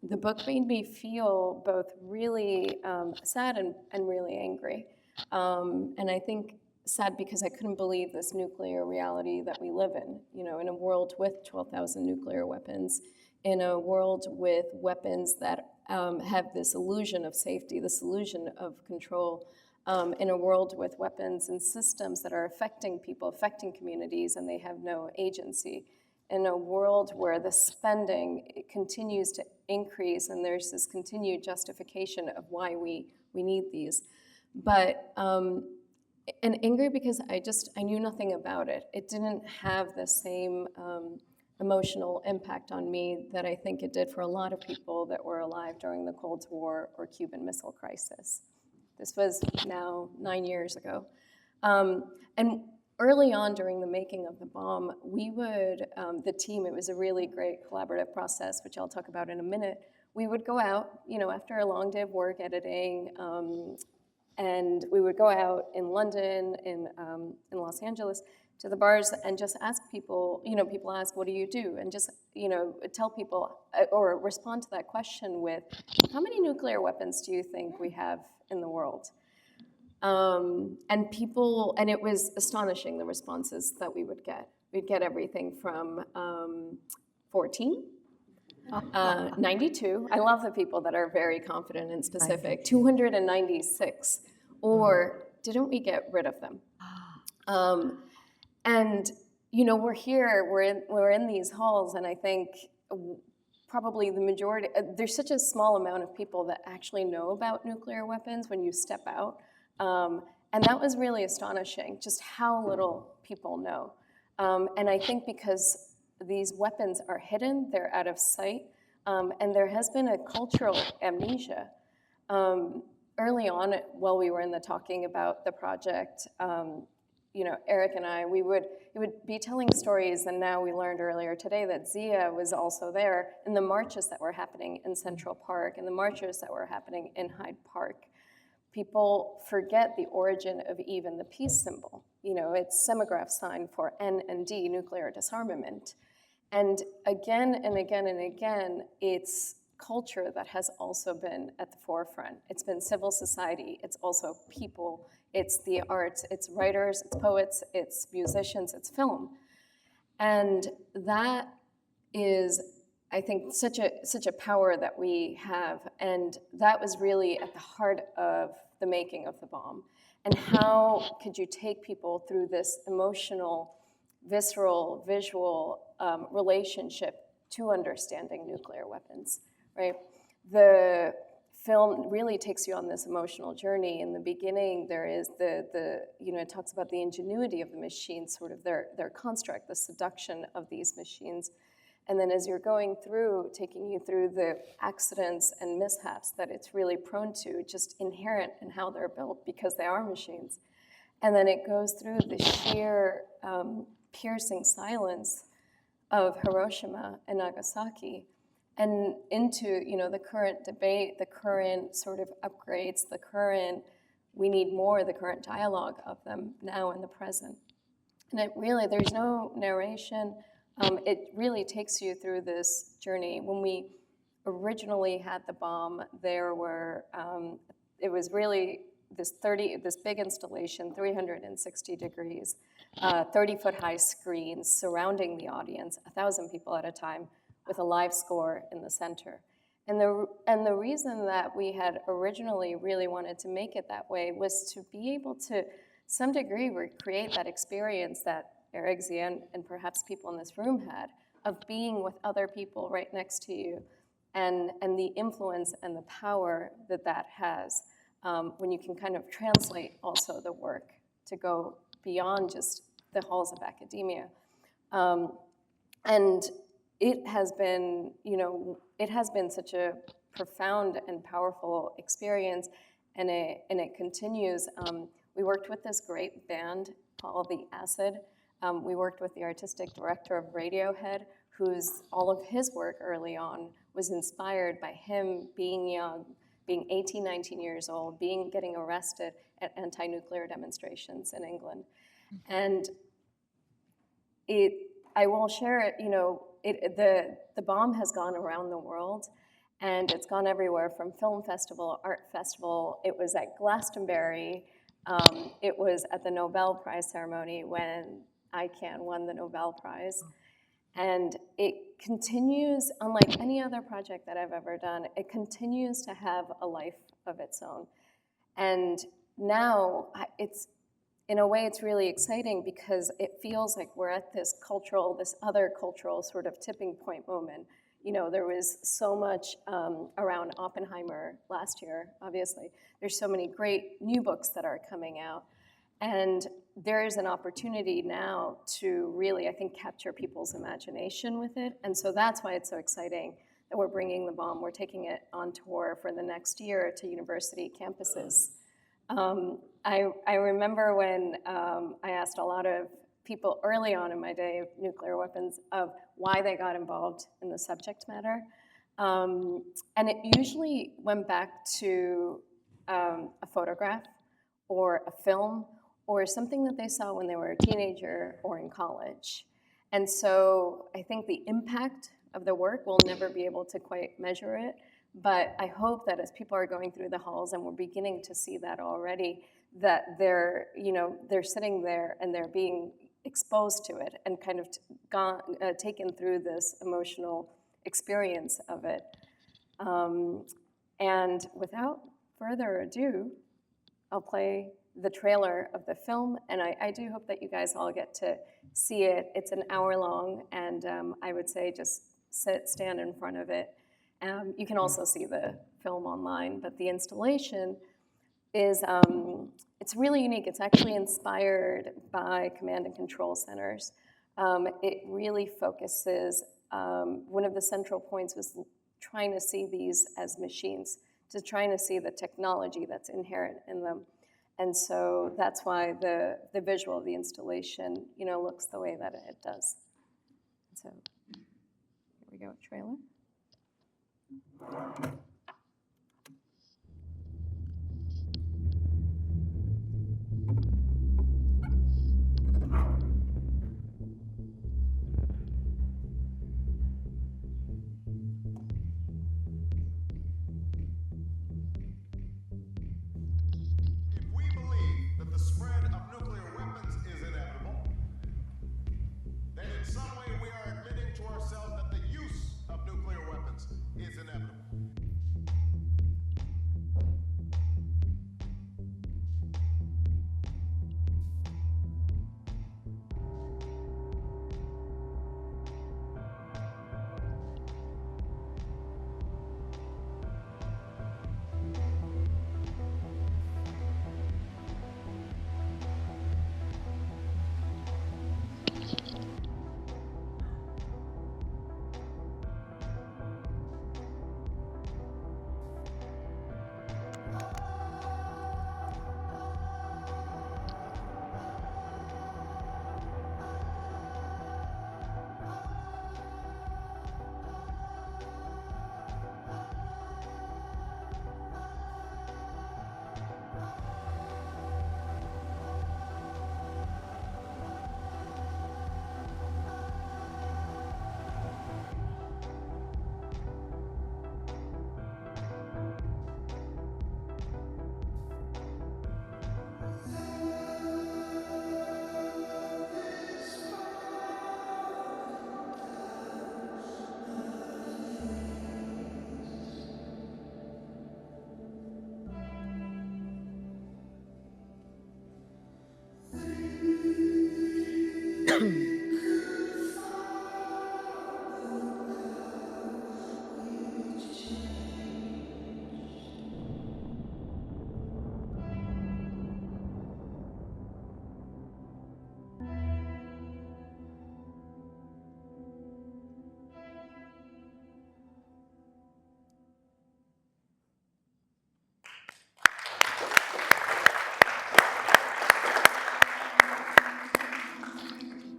The book made me feel both really sad and really angry. And I think sad because I couldn't believe this nuclear reality that we live in, you know, in a world with 12,000 nuclear weapons, in a world with weapons that have this illusion of safety, this illusion of control, in a world with weapons and systems that are affecting people, affecting communities, and they have no agency. In a world where the spending continues to increase and there's this continued justification of why we need these. But, and angry because I knew nothing about it. It didn't have the same emotional impact on me that I think it did for a lot of people that were alive during the Cold War or Cuban Missile Crisis. This was now 9 years ago. And early on during the making of the bomb, we would, the team, it was a really great collaborative process, which I'll talk about in a minute. We would go out, you know, after a long day of work editing, and we would go out in London, in Los Angeles, to the bars and just ask people, you know, people ask, what do you do? And just, you know, tell people, or respond to that question with, how many nuclear weapons do you think we have in the world? And people, and it was astonishing the responses that we would get. We'd get everything from 14, 92. I love the people that are very confident and specific. 296, or didn't we get rid of them? And you know, we're in these halls, and I think probably the majority, there's such a small amount of people that actually know about nuclear weapons when you step out. And that was really astonishing, just how little people know. And I think because these weapons are hidden, they're out of sight, and there has been a cultural amnesia. Early on, while we were in the talking about the project, you know, Eric and I, it would be telling stories, and now we learned earlier today that Zia was also there in the marches that were happening in Central Park and the marches that were happening in Hyde Park. People forget the origin of even the peace symbol. You know, it's semigraph sign for N and D, nuclear disarmament. And again and again and again, it's culture that has also been at the forefront. It's been civil society, it's also people, it's the arts, it's writers, it's poets, it's musicians, it's film. And that is, I think, such a power that we have, and that was really at the heart of the making of the bomb. And how could you take people through this emotional, visceral, visual relationship to understanding nuclear weapons, right? The film really takes you on this emotional journey. In the beginning, there is you know, it talks about the ingenuity of the machines, sort of their construct, the seduction of these machines. And then as you're going through, taking you through the accidents and mishaps that it's really prone to, just inherent in how they're built because they are machines. And then it goes through the sheer piercing silence of Hiroshima and Nagasaki and into, you know, the current debate, the current sort of upgrades, the current, we need more, the current dialogue of them now in the present. And it really, there's no narration. It really takes you through this journey. When we originally had the bomb, there were, it was really this big installation, 360 degrees, 30-foot high screens surrounding the audience, 1,000 people at a time, with a live score in the center. And the reason that we had originally really wanted to make it that way was to be able to, some degree, recreate that experience that Eric, Zia, and perhaps people in this room had, of being with other people right next to you, and the influence and the power that that has when you can kind of translate also the work to go beyond just the halls of academia. And it has been, you know, it has been such a profound and powerful experience, and it continues. We worked with this great band called The Acid. We worked with the artistic director of Radiohead, whose all of his work early on was inspired by him being young, being 18, 19 years old, getting arrested at anti-nuclear demonstrations in England. And I will share it, you know, the bomb has gone around the world, and it's gone everywhere from film festival, art festival. It was at Glastonbury. It was at the Nobel Prize ceremony when ICANN won the Nobel Prize. And it continues, unlike any other project that I've ever done, it continues to have a life of its own. And now, in a way, it's really exciting because it feels like we're at this other cultural sort of tipping point moment. You know, there was so much around Oppenheimer last year, obviously. There's so many great new books that are coming out. And there is an opportunity now to really, I think, capture people's imagination with it. And so that's why it's so exciting that we're bringing the bomb. We're taking it on tour for the next year to university campuses. I remember when I asked a lot of people early on in my day of nuclear weapons of why they got involved in the subject matter. And it usually went back to a photograph or a film or something that they saw when they were a teenager or in college. And so I think the impact of the work, we'll never be able to quite measure it, but I hope that as people are going through the halls, and we're beginning to see that already, that they're sitting there and they're being exposed to it and kind of taken through this emotional experience of it. And without further ado, I'll play the trailer of the film, and I do hope that you guys all get to see it. It's an hour long, and I would say just stand in front of it. You can also see the film online, but the installation is, it's really unique. It's actually inspired by command and control centers. It really focuses, one of the central points was trying to see these as machines, to trying to see the technology that's inherent in them. And so that's why the visual of the installation, looks the way that it does. So here we go, trailer.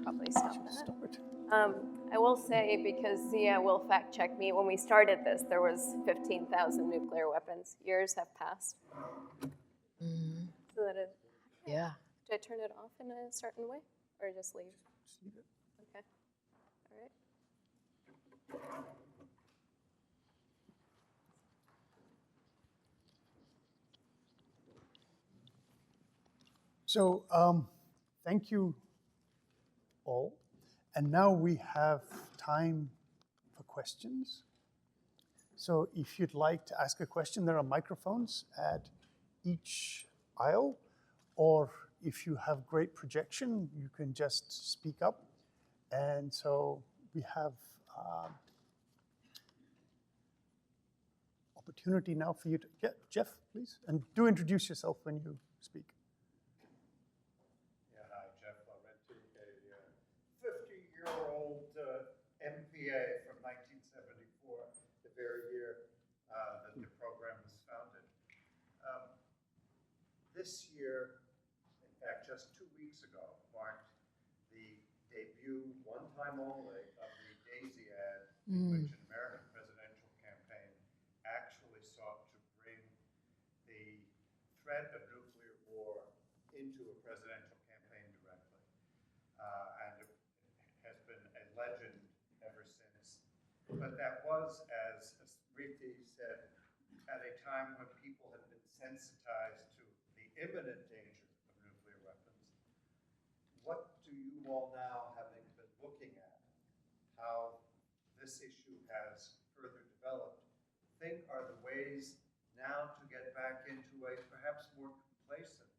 Probably stop that. I will say, because Zia will fact check me, when we started this, there was 15,000 nuclear weapons. Years have passed. Mm-hmm. So that it, Yeah. do I turn it off in a certain way, or just leave? Okay. All right. So thank you all. And now we have time for questions. So if you'd like to ask a question, there are microphones at each aisle. Or if you have great projection, you can just speak up. And so we have opportunity now for you to get Jeff, please. And do introduce yourself when you speak. Hi, Jeff Laurenti, a 50-year-old MPA from 1974, the very year that the program was founded. This year, in fact, just 2 weeks ago, marked the debut, one time only, of the DAISY ad, in which an American presidential campaign actually sought to bring the threat of nuclear war into a presidential campaign directly. And it has been a legend ever since. But that was, as Smriti said, at a time when people had been sensitized to the imminent danger all now, having been looking at how this issue has further developed, think are the ways now to get back into a perhaps more complacent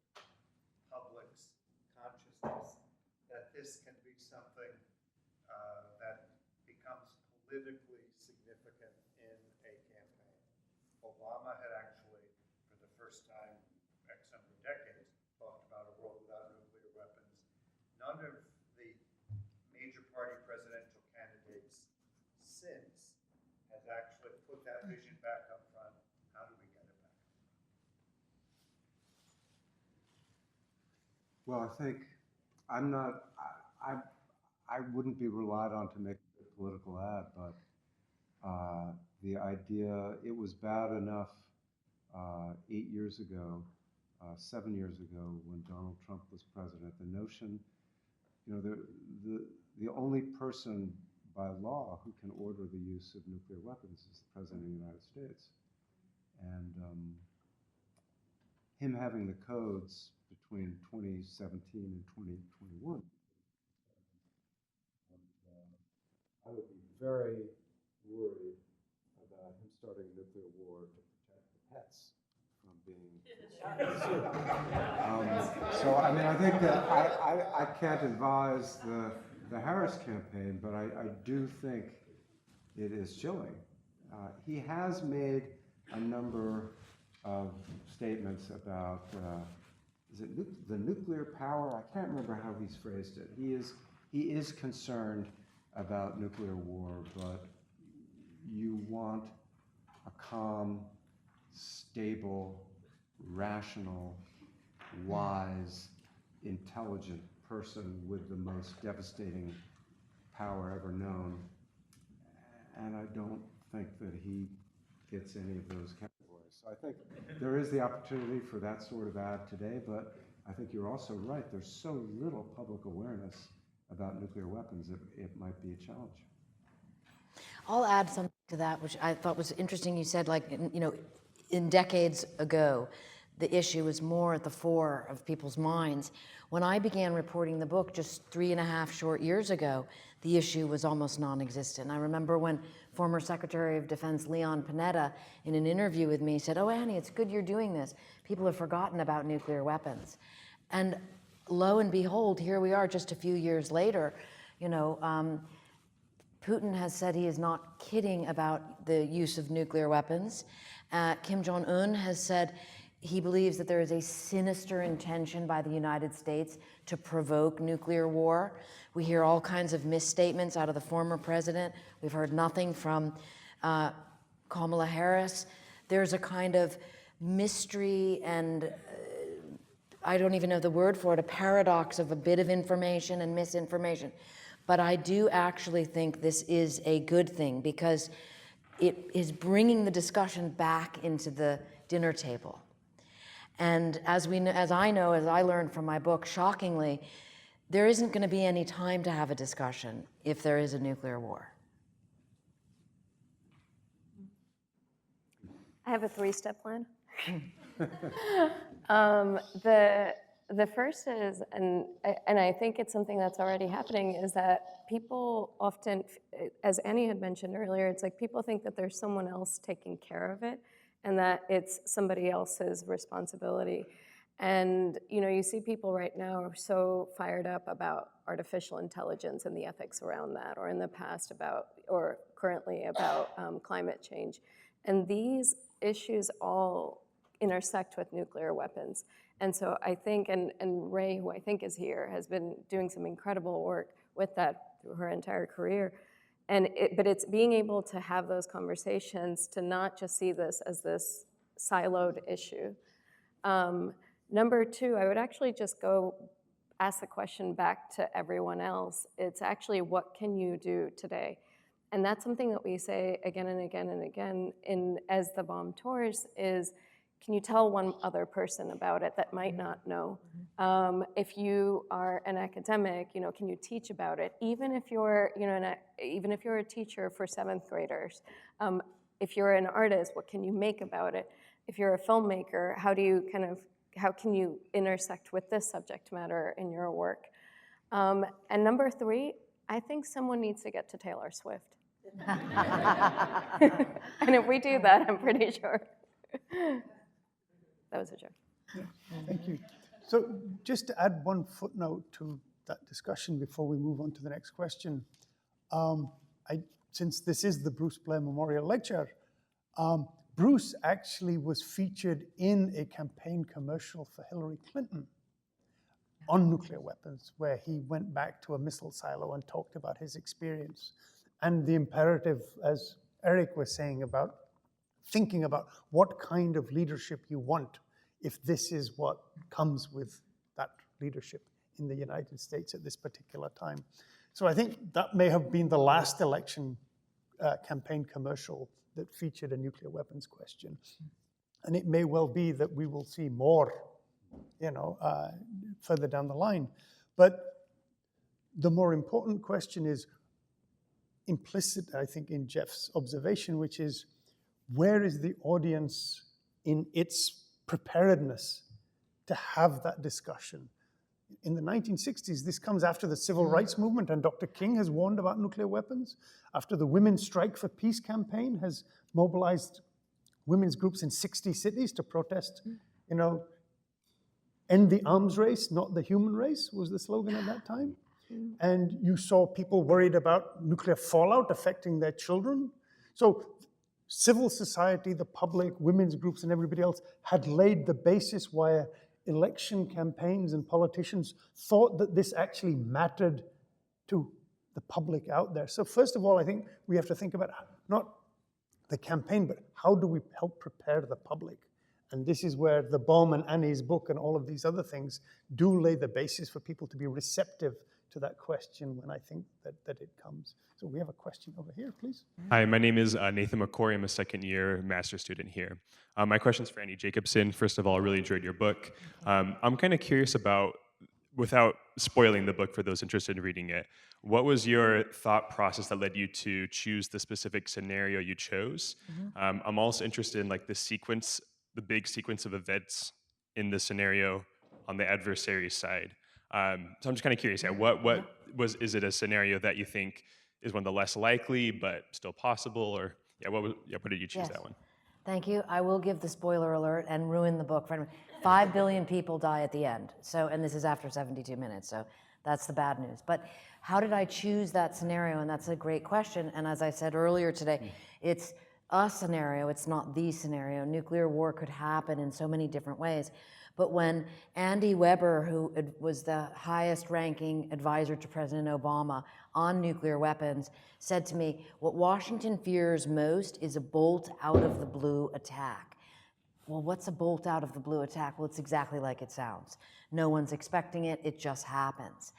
public's consciousness that this can be something that becomes politically significant in a campaign. Obama had actually, for the first time in X number of decades, talked about a world without nuclear weapons. None of the major party presidential candidates since has actually put that vision back up front. How do we get it back? Well, I think I'm not, I wouldn't be relied on to make a political ad, but the idea, it was bad enough 8 years ago, 7 years ago when Donald Trump was president. The notion, you know, the only person by law who can order the use of nuclear weapons is the President of the United States. And him having the codes between 2017 and 2021, I would be very worried about him starting a nuclear war to protect the pets from being consumed. So, I mean, I think that I can't advise the Harris campaign, but I do think it is chilling. He has made a number of statements about, is it the nuclear power? I can't remember how he's phrased it. He is concerned about nuclear war, but you want a calm, stable, rational, wise, intelligent person with the most devastating power ever known. And I don't think that he fits any of those categories. So I think there is the opportunity for that sort of ad today, but I think you're also right. There's so little public awareness about nuclear weapons, it might be a challenge. I'll add something to that, which I thought was interesting. You said, like, in decades ago, the issue was more at the fore of people's minds. When I began reporting the book just 3.5 short years ago, the issue was almost non-existent. I remember when former Secretary of Defense Leon Panetta, in an interview with me, said, "Oh, Annie, it's good you're doing this. People have forgotten about nuclear weapons." And lo and behold, here we are just a few years later. Putin has said he is not kidding about the use of nuclear weapons. Kim Jong-un has said he believes that there is a sinister intention by the United States to provoke nuclear war. We hear all kinds of misstatements out of the former president. We've heard nothing from Kamala Harris. There's a kind of mystery and I don't even know the word for it, a paradox of a bit of information and misinformation. But I do actually think this is a good thing because it is bringing the discussion back into the dinner table. And as I learned from my book, shockingly, there isn't going to be any time to have a discussion if there is a nuclear war. I have a 3-step plan. The first is, and I think it's something that's already happening, is that people often, as Annie had mentioned earlier, it's like people think that there's someone else taking care of it and that it's somebody else's responsibility. And you see people right now are so fired up about artificial intelligence and the ethics around that, or in the past about, or currently about climate change. And these issues all intersect with nuclear weapons. And so I think, and Ray, who I think is here, has been doing some incredible work with that through her entire career. But it's being able to have those conversations, to not just see this as this siloed issue. Number 2, I would actually just go ask the question back to everyone else. It's actually, what can you do today? And that's something that we say again and again and again as the bomb tours is, can you tell one other person about it that might not know? If you are an academic, can you teach about it? Even if you're, even if you're a teacher for 7th graders, if you're an artist, what can you make about it? If you're a filmmaker, how can you intersect with this subject matter in your work? And number 3, I think someone needs to get to Taylor Swift. And if we do that, I'm pretty sure. That was a joke. Yeah, thank you. So just to add one footnote to that discussion before we move on to the next question, since this is the Bruce Blair Memorial Lecture, Bruce actually was featured in a campaign commercial for Hillary Clinton on nuclear weapons, where he went back to a missile silo and talked about his experience and the imperative, as Eric was saying, about thinking about what kind of leadership you want if this is what comes with that leadership in the United States at this particular time. So I think that may have been the last election campaign commercial that featured a nuclear weapons question. And it may well be that we will see more, further down the line. But the more important question is implicit, I think, in Jeff's observation, which is, where is the audience in its preparedness to have that discussion? In the 1960s, this comes after the civil rights movement, and Dr. King has warned about nuclear weapons. After the Women's Strike for Peace campaign has mobilized women's groups in 60 cities to protest, end the arms race, not the human race, was the slogan at that time. And you saw people worried about nuclear fallout affecting their children. So civil society, the public, women's groups, and everybody else had laid the basis where election campaigns and politicians thought that this actually mattered to the public out there. So first of all, I think we have to think about not the campaign, but how do we help prepare the public? And this is where the bomb and Annie's book and all of these other things do lay the basis for people to be receptive to that question when I think that it comes. So we have a question over here, please. Hi, my name is Nathan McCory. I'm a second-year master's student here. My question's for Annie Jacobsen. First of all, I really enjoyed your book. I'm kind of curious about, without spoiling the book for those interested in reading it, what was your thought process that led you to choose the specific scenario you chose? I'm also interested in like the big sequence of events in the scenario on the adversary's side. So I'm just kind of curious, is it a scenario that you think is one of the less likely but still possible, or what did you choose that one? Thank you. I will give the spoiler alert and ruin the book for anyone. 5 billion people die at the end. So, and this is after 72 minutes, so that's the bad news. But how did I choose that scenario? And that's a great question. And as I said earlier today, it's a scenario, it's not the scenario. Nuclear war could happen in so many different ways. But when Andy Weber, who was the highest ranking advisor to President Obama on nuclear weapons, said to me, what Washington fears most is a bolt out of the blue attack. Well, what's a bolt out of the blue attack? Well, it's exactly like it sounds. No one's expecting it, it just happens.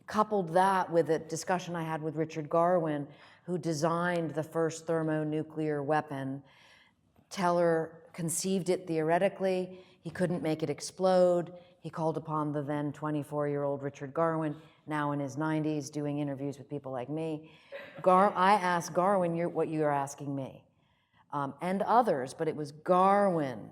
Coupled that with a discussion I had with Richard Garwin, who designed the first thermonuclear weapon. Teller conceived it theoretically. He couldn't make it explode. He called upon the then 24-year-old Richard Garwin, now in his 90s, doing interviews with people like me. I asked Garwin what you're asking me, and others, but it was Garwin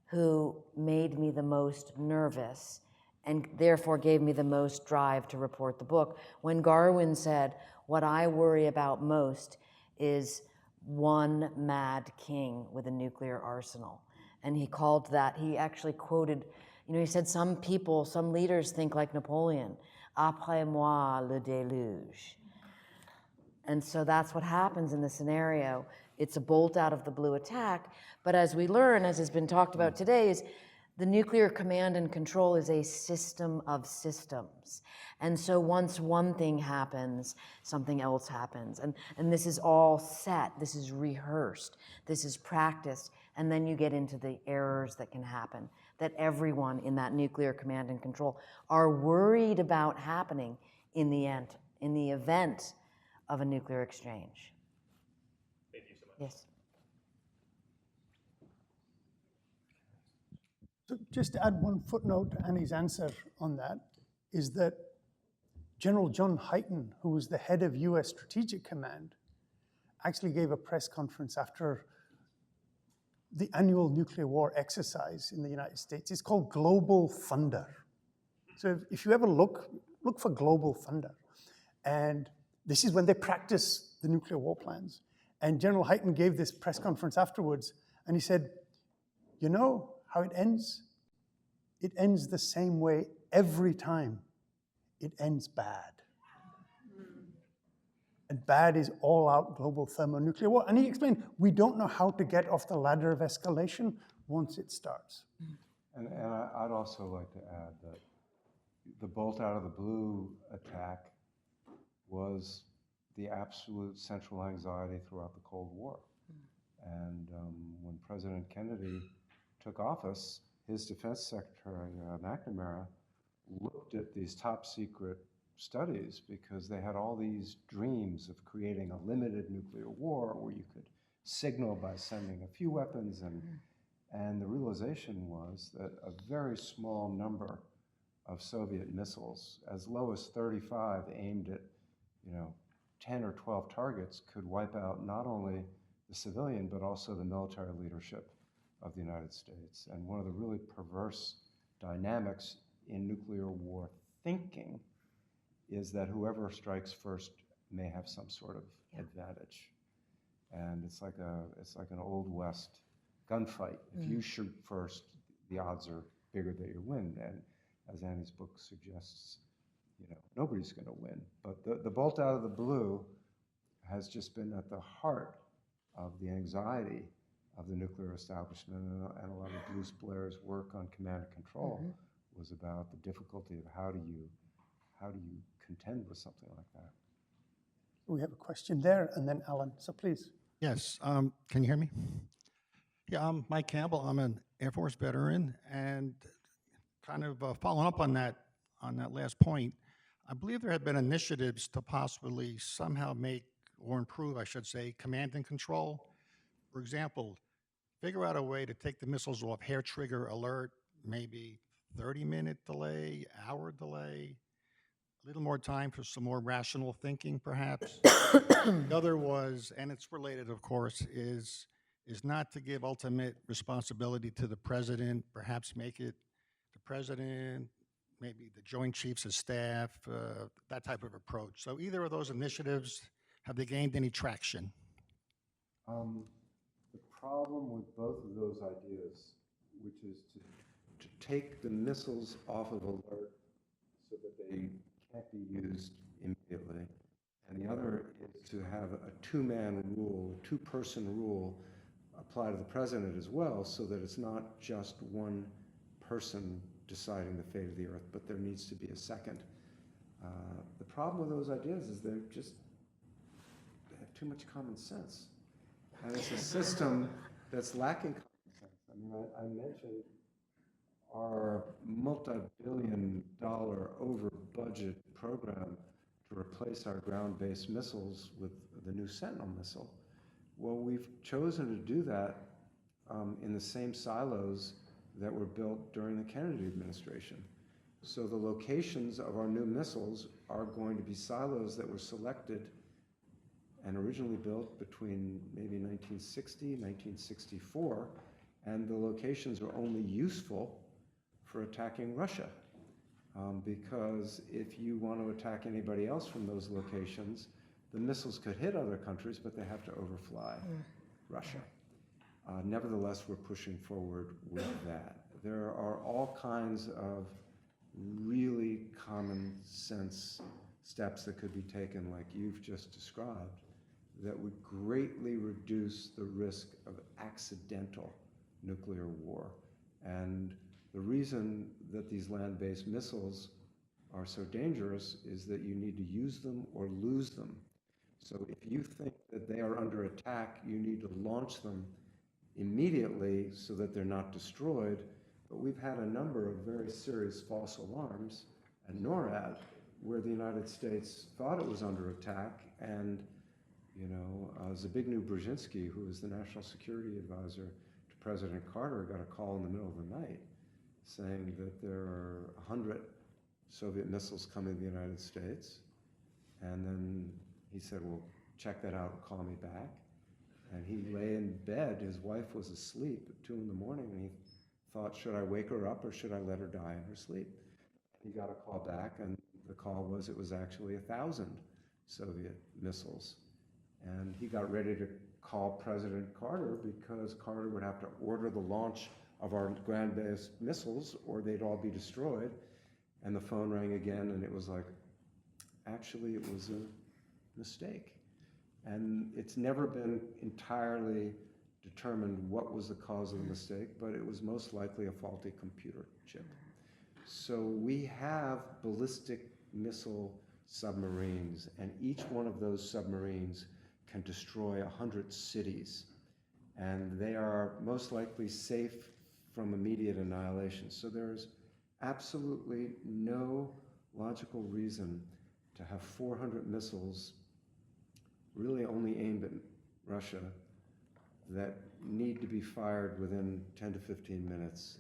who made me the most nervous and therefore gave me the most drive to report the book. When Garwin said, what I worry about most is one mad king with a nuclear arsenal. And he called that, he actually quoted, he said some leaders think like Napoleon, après moi le déluge. And so that's what happens in the scenario. It's a bolt out of the blue attack, but as we learn, as has been talked about today, is the nuclear command and control is a system of systems. And so once one thing happens, something else happens. And this is all set, this is rehearsed, this is practiced, and then you get into the errors that can happen, that everyone in that nuclear command and control are worried about happening in the event of a nuclear exchange. Thank you so much. Yes. So just to add one footnote to Annie's answer on that, is that General John Hyten, who was the head of US Strategic Command, actually gave a press conference after the annual nuclear war exercise in the United States. It's called Global Thunder. So if you ever look look for global thunder. And this is when they practice the nuclear war plans. And General Hyten gave this press conference afterwards, and he said, you know how it ends? It ends the same way every time. It ends bad. And bad is all-out global thermonuclear war. And he explained, we don't know how to get off the ladder of escalation once it starts. And I'd also like to add that the bolt out of the blue attack was the absolute central anxiety throughout the Cold War. And when President Kennedy took office, his defense secretary, McNamara, looked at these top secret studies because they had all these dreams of creating a limited nuclear war where you could signal by sending a few weapons, and the realization was that a very small number of Soviet missiles, as low as 35 aimed at 10 or 12 targets, could wipe out not only the civilian but also the military leadership of the United States. And one of the really perverse dynamics in nuclear war thinking is that whoever strikes first may have some sort of advantage. And it's like an Old West gunfight. If you shoot first, the odds are bigger that you win. And as Annie's book suggests, nobody's going to win. But the bolt out of the blue has just been at the heart of the anxiety of the nuclear establishment, and a lot of Bruce Blair's work on command and control was about the difficulty of how do you contend with something like that. We have a question there, and then Alan, so please. Yes, can you hear me? Yeah, I'm Mike Campbell. I'm an Air Force veteran, and kind of following up on that last point, I believe there have been initiatives to possibly somehow make or improve, I should say, command and control. For example, figure out a way to take the missiles off hair trigger alert, maybe 30-minute delay, hour delay, a little more time for some more rational thinking, perhaps. The other was, and it's related, of course, is not to give ultimate responsibility to the president, perhaps make it the president, maybe the Joint Chiefs of Staff, that type of approach. So either of those initiatives, have they gained any traction? The problem with both of those ideas, which is to take the missiles off of alert so that they can't be used immediately, and the other is to have a two-man rule, a two-person rule apply to the president as well, so that it's not just one person deciding the fate of the earth, but there needs to be a second. The problem with those ideas is they have too much common sense. And it's a system that's lacking common sense. I mean, I mentioned our multi-billion-dollar over-budget program to replace our ground-based missiles with the new Sentinel missile. Well, we've chosen to do that in the same silos that were built during the Kennedy administration. So the locations of our new missiles are going to be silos that were selected and originally built between maybe 1960 and 1964, and the locations are only useful for attacking Russia. Because if you want to attack anybody else from those locations, the missiles could hit other countries, but they have to overfly Russia. Nevertheless, we're pushing forward with that. There are all kinds of really common sense steps that could be taken, like you've just described, that would greatly reduce the risk of accidental nuclear war. And the reason that these land-based missiles are so dangerous is that you need to use them or lose them. So if you think that they are under attack, you need to launch them immediately so that they're not destroyed. But we've had a number of very serious false alarms at NORAD where the United States thought it was under attack, and Zbigniew Brzezinski, who was the national security advisor to President Carter, got a call in the middle of the night saying that there are 100 Soviet missiles coming to the United States. And then he said, well, check that out and call me back. And he lay in bed. His wife was asleep at 2 in the morning, and he thought, should I wake her up or should I let her die in her sleep? He got a call back, and the call was it was actually 1,000 Soviet missiles. And he got ready to call President Carter because Carter would have to order the launch of our ground-based missiles or they'd all be destroyed. And the phone rang again, and it was like, actually, it was a mistake. And it's never been entirely determined what was the cause of the mistake, but it was most likely a faulty computer chip. So we have ballistic missile submarines, and each one of those submarines can destroy 100 cities. And they are most likely safe from immediate annihilation. So there's absolutely no logical reason to have 400 missiles really only aimed at Russia that need to be fired within 10 to 15 minutes.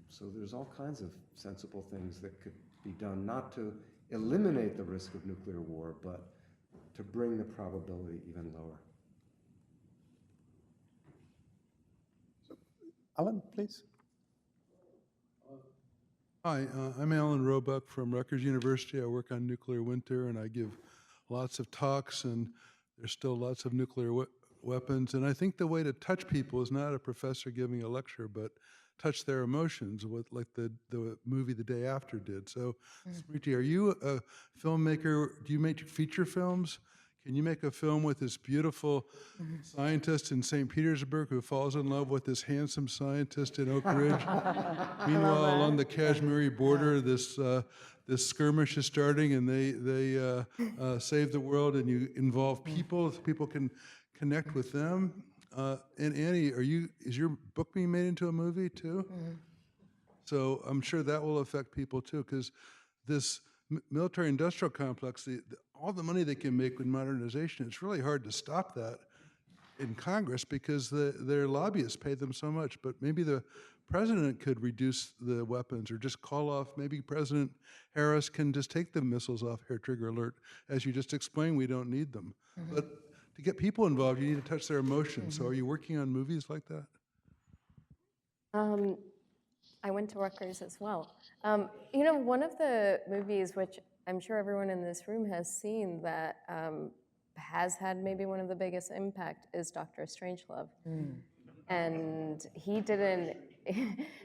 So there's all kinds of sensible things that could be done, not to eliminate the risk of nuclear war, but to bring the probability even lower. Alan, please. Hi, I'm Alan Roebuck from Rutgers University. I work on nuclear winter, and I give lots of talks, and there's still lots of nuclear weapons. And I think the way to touch people is not a professor giving a lecture, but touch their emotions, like the movie The Day After did. So, Smriti, are you a filmmaker? Do you make feature films? Can you make a film with this beautiful scientist in St. Petersburg who falls in love with this handsome scientist in Oak Ridge? Meanwhile, along the Kashmiri border, this skirmish is starting, and they save the world, and you involve people so people can connect with them. And Annie, is your book being made into a movie too? So I'm sure that will affect people too, because this military-industrial complex, all the money they can make with modernization, it's really hard to stop that in Congress because their lobbyists pay them so much. But maybe the president could reduce the weapons or just call off, maybe President Harris can just take the missiles off hair trigger alert. As you just explained, we don't need them. But to get people involved, you need to touch their emotions. So are you working on movies like that? I went to Rutgers as well. You know, one of the movies which I'm sure everyone in this room has seen that has had maybe one of the biggest impact is Dr. Strangelove. And he didn't,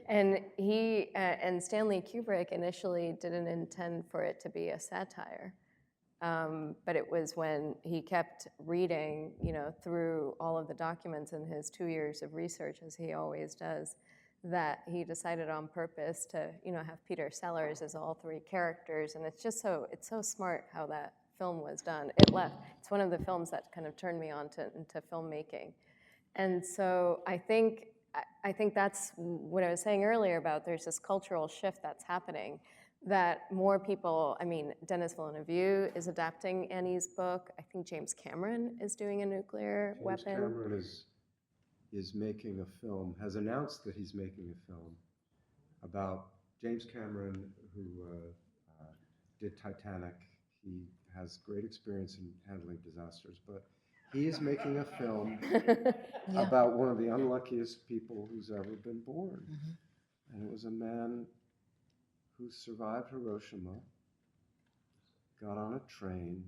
and Stanley Kubrick initially didn't intend for it to be a satire. But it was when he kept reading, you know, through all of the documents in his 2 years of research, as he always does, that he decided on purpose to, you know, have Peter Sellers as all three characters. And it's just it's so smart how that film was done. It's one of the films that kind of turned me on into filmmaking. And so I think that's what I was saying earlier about there's this cultural shift that's happening, that more people, I mean, Denis Villeneuve is adapting Annie's book. I think James Cameron is doing a nuclear weapon. James Cameron is making a film, has announced that he's making a film about James Cameron, who did Titanic. He has great experience in handling disasters, but he is making a film about one of the unluckiest people who's ever been born. And it was a man who survived Hiroshima, got on a train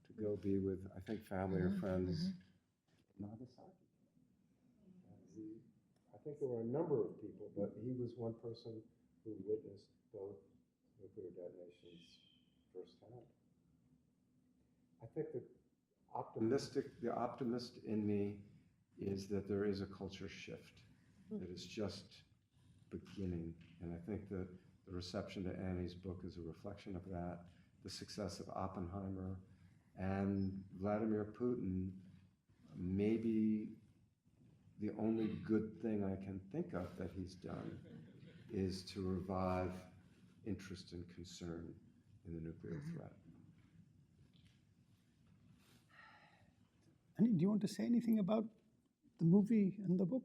to go be with, I think, family or friends in Nagasaki. I think there were a number of people, but he was one person who witnessed both nuclear detonations firsthand. I think the optimist in me is that there is a culture shift that is just beginning, and I think that the reception to Annie's book is a reflection of that. The success of Oppenheimer and Vladimir Putin may be the only good thing I can think of that he's done is to revive interest and concern in the nuclear threat. Annie, do you want to say anything about the movie and the book?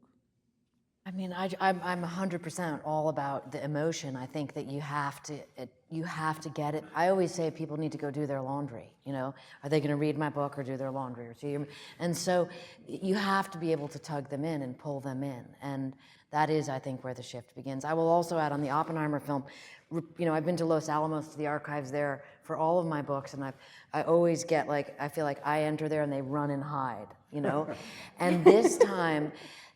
I mean, I'm 100% all about the emotion. I think that you have to get it. I always say people need to go do their laundry. You know, are they going to read my book or do their laundry or see? And so you have to be able to tug them in and pull them in, and that is, I think, where the shift begins. I will also add on the Oppenheimer film. You know, I've been to Los Alamos, to the archives there for all of my books, and I always get like, I feel like I enter there and they run and hide. You know, and this time.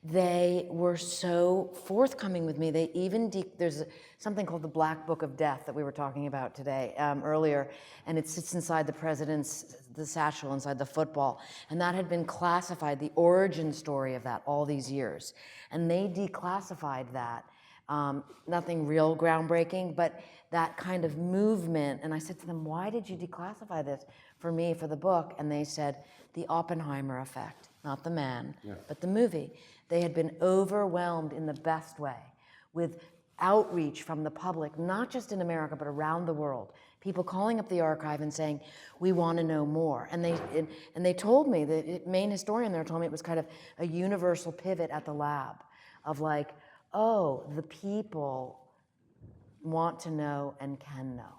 They were so forthcoming with me. They even, there's something called the Black Book of Death that we were talking about today, earlier, and it sits inside the president's, the satchel inside the football. And that had been classified, the origin story of that, all these years. And they declassified that. Nothing real groundbreaking, but that kind of movement. And I said to them, why did you declassify this for me, for the book? And they said, the Oppenheimer effect, not the man, but the movie. They had been overwhelmed in the best way with outreach from the public, not just in America, but around the world. People calling up the archive and saying, we want to know more. And they told me, the main historian there told me it was kind of a universal pivot at the lab of like, oh, the people want to know and can know.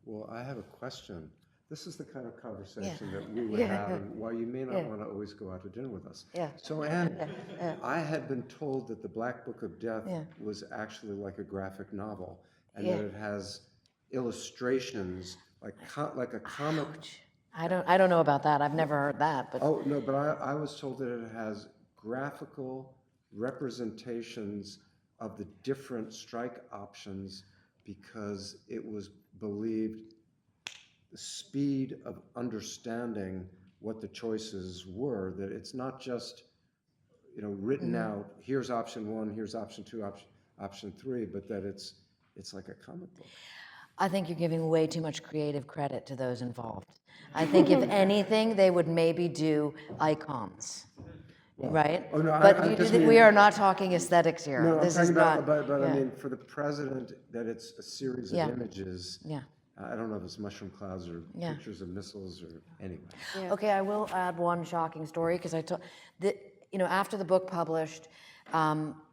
Well, I have a question. This is the kind of conversation that we would have, and while you may not want to always go out to dinner with us. So, Anne, I had been told that the Black Book of Death was actually like a graphic novel, and that it has illustrations like a comic. I don't know about that. I've never heard that. But oh no, but I was told that it has graphical representations of the different strike options because it was believed the speed of understanding what the choices were, that it's not just, you know, written out, here's option one, here's option two, option three, but that it's like a comic book. I think you're giving way too much creative credit to those involved. I think if anything, they would maybe do icons. Right? Oh, no, but I just we are not talking aesthetics here. No, this I'm is talking not. about, but I mean, for the president, that it's a series of images. I don't know if it's mushroom clouds or pictures of missiles or anyway. Okay, I will add one shocking story because you know, after the book published,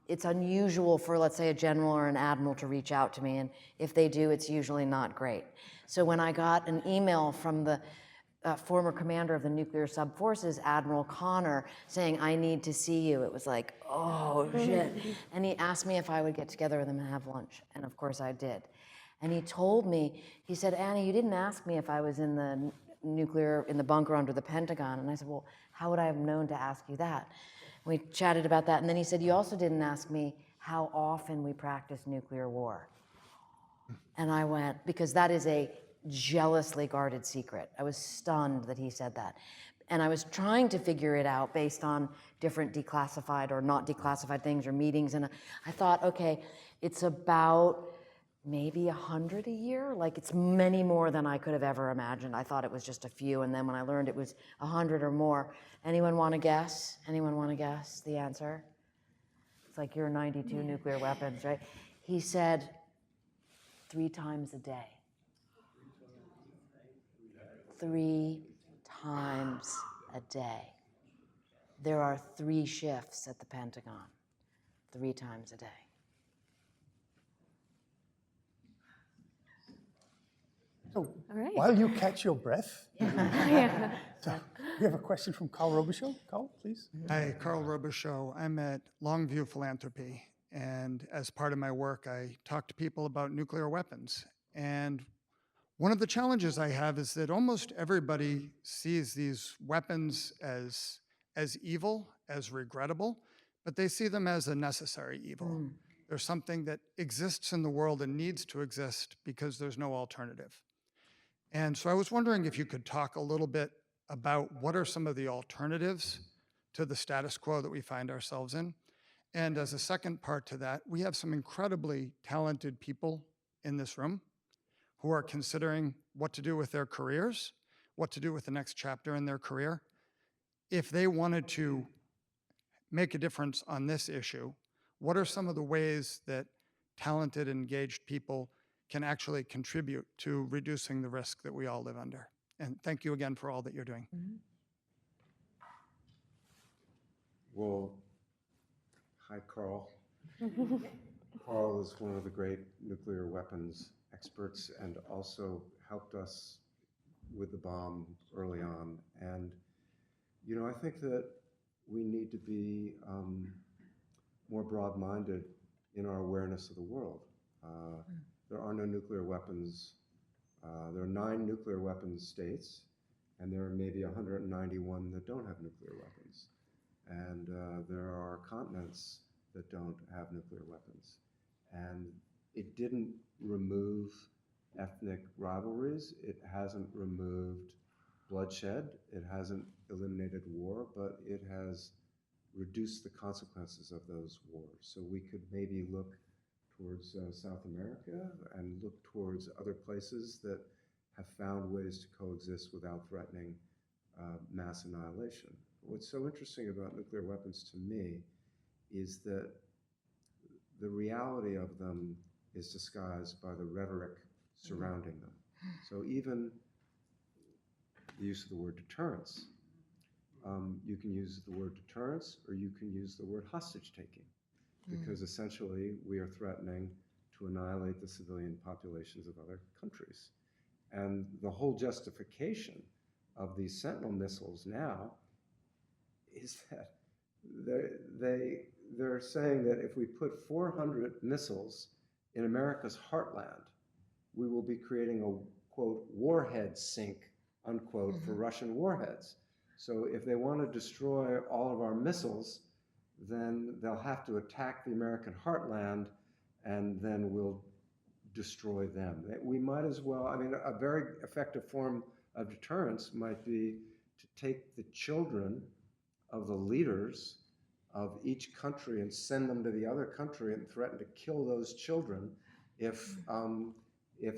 it's unusual for, let's say, a general or an admiral to reach out to me, and if they do, it's usually not great. So when I got an email from the former commander of the nuclear subforces, Admiral Connor, saying, I need to see you, it was like, oh shit. And he asked me if I would get together with him and have lunch, and of course I did. And he told me, he said, Annie, you didn't ask me if I was in the bunker under the Pentagon. And I said, well, how would I have known to ask you that? We chatted about that, and then he said, you also didn't ask me how often we practice nuclear war. And I went, because that is a jealously guarded secret. I was stunned that he said that. And I was trying to figure it out based on different declassified or not declassified things or meetings. And I thought, okay, it's about maybe 100 a year. Like, it's many more than I could have ever imagined. I thought it was just a few. And then when I learned it was 100 or more, anyone want to guess? Anyone want to guess the answer? It's like your 92 nuclear weapons, right? He said 3 times a day. 3 times a day. There are 3 shifts at the Pentagon, 3 times a day. So All right. while you catch your breath, so we have a question from Carl Robichaud. Carl, please. Hi, Carl Robichaud. I'm at Longview Philanthropy, and as part of my work, I talk to people about nuclear weapons. And one of the challenges I have is that almost everybody sees these weapons as evil, as regrettable, but they see them as a necessary evil. There's something that exists in the world and needs to exist because there's no alternative. And so I was wondering if you could talk a little bit about what are some of the alternatives to the status quo that we find ourselves in. And as a second part to that, we have some incredibly talented people in this room who are considering what to do with their careers, what to do with the next chapter in their career. If they wanted to make a difference on this issue, what are some of the ways that talented, engaged people can actually contribute to reducing the risk that we all live under? And thank you again for all that you're doing. Well, hi, Carl. Carl is one of the great nuclear weapons experts and also helped us with the bomb early on. And, you know, I think that we need to be more broad-minded in our awareness of the world. There are no nuclear weapons. There are 9 nuclear weapons states, and there are maybe 191 that don't have nuclear weapons. And there are continents that don't have nuclear weapons. And it didn't remove ethnic rivalries. It hasn't removed bloodshed. It hasn't eliminated war, but it has reduced the consequences of those wars. So we could maybe look towards South America and look towards other places that have found ways to coexist without threatening mass annihilation. What's so interesting about nuclear weapons to me is that the reality of them is disguised by the rhetoric surrounding them. So even the use of the word deterrence, you can use the word deterrence or you can use the word hostage taking, because essentially we are threatening to annihilate the civilian populations of other countries. And the whole justification of these Sentinel missiles now is that they're saying that if we put 400 missiles in America's heartland, we will be creating a, quote, warhead sink, unquote, for Russian warheads. So if they want to destroy all of our missiles, then they'll have to attack the American heartland, and then we'll destroy them. We might as well, I mean, a very effective form of deterrence might be to take the children of the leaders of each country and send them to the other country and threaten to kill those children if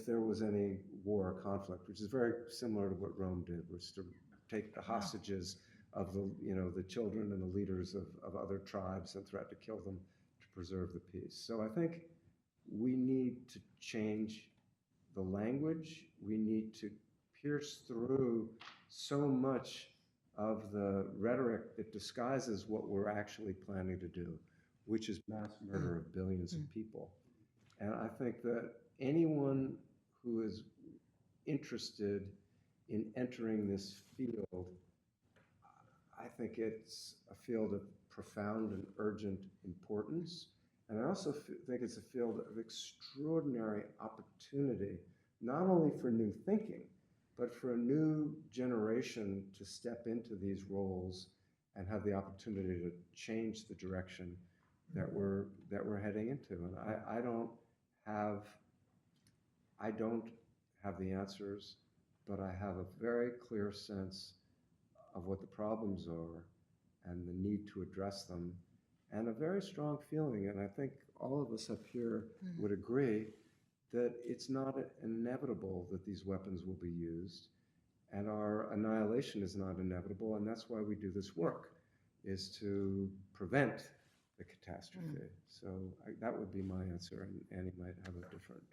there was any war or conflict, which is very similar to what Rome did, was to take the hostages of the, you know, the children and the leaders of other tribes and threaten to kill them to preserve the peace. So I think we need to change the language. We need to pierce through so much of the rhetoric that disguises what we're actually planning to do, which is mass murder of billions of people. And I think that anyone who is interested in entering this field, I think it's a field of profound and urgent importance. And I also think it's a field of extraordinary opportunity, not only for new thinking, but for a new generation to step into these roles and have the opportunity to change the direction that we're heading into. And I don't have the answers, but I have a very clear sense of what the problems are and the need to address them, and a very strong feeling, and I think all of us up here would agree, that it's not inevitable that these weapons will be used, and our annihilation is not inevitable, and that's why we do this work, is to prevent the catastrophe. So that would be my answer, and Annie might have a different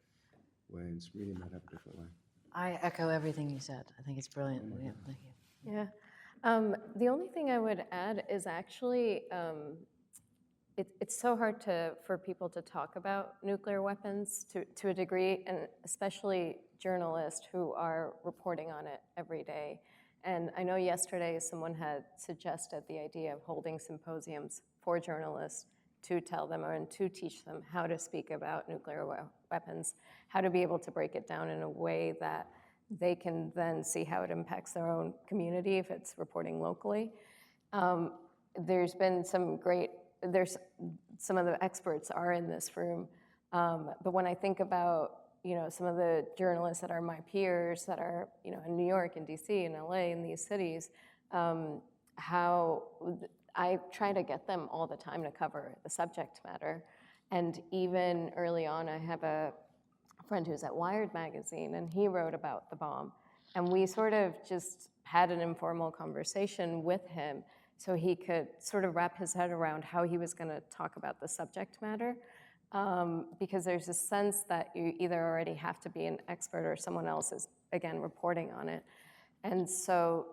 way, and Smriti might have a different way. I echo everything you said. I think it's brilliant. Yeah, thank you. Yeah. The only thing I would add is actually, it's so hard for people to talk about nuclear weapons to a degree, and especially journalists who are reporting on it every day. And I know yesterday someone had suggested the idea of holding symposiums for journalists to tell them and to teach them how to speak about nuclear weapons, how to be able to break it down in a way that they can then see how it impacts their own community if it's reporting locally. There's been some of the experts are in this room, but when I think about, you know, some of the journalists that are my peers that are, you know, in New York and DC and LA and these cities, how I try to get them all the time to cover the subject matter. And even early on, I have a friend who's at Wired magazine, and he wrote about the bomb. And we sort of just had an informal conversation with him so he could sort of wrap his head around how he was going to talk about the subject matter. Because there's a sense that you either already have to be an expert or someone else is, again, reporting on it. And so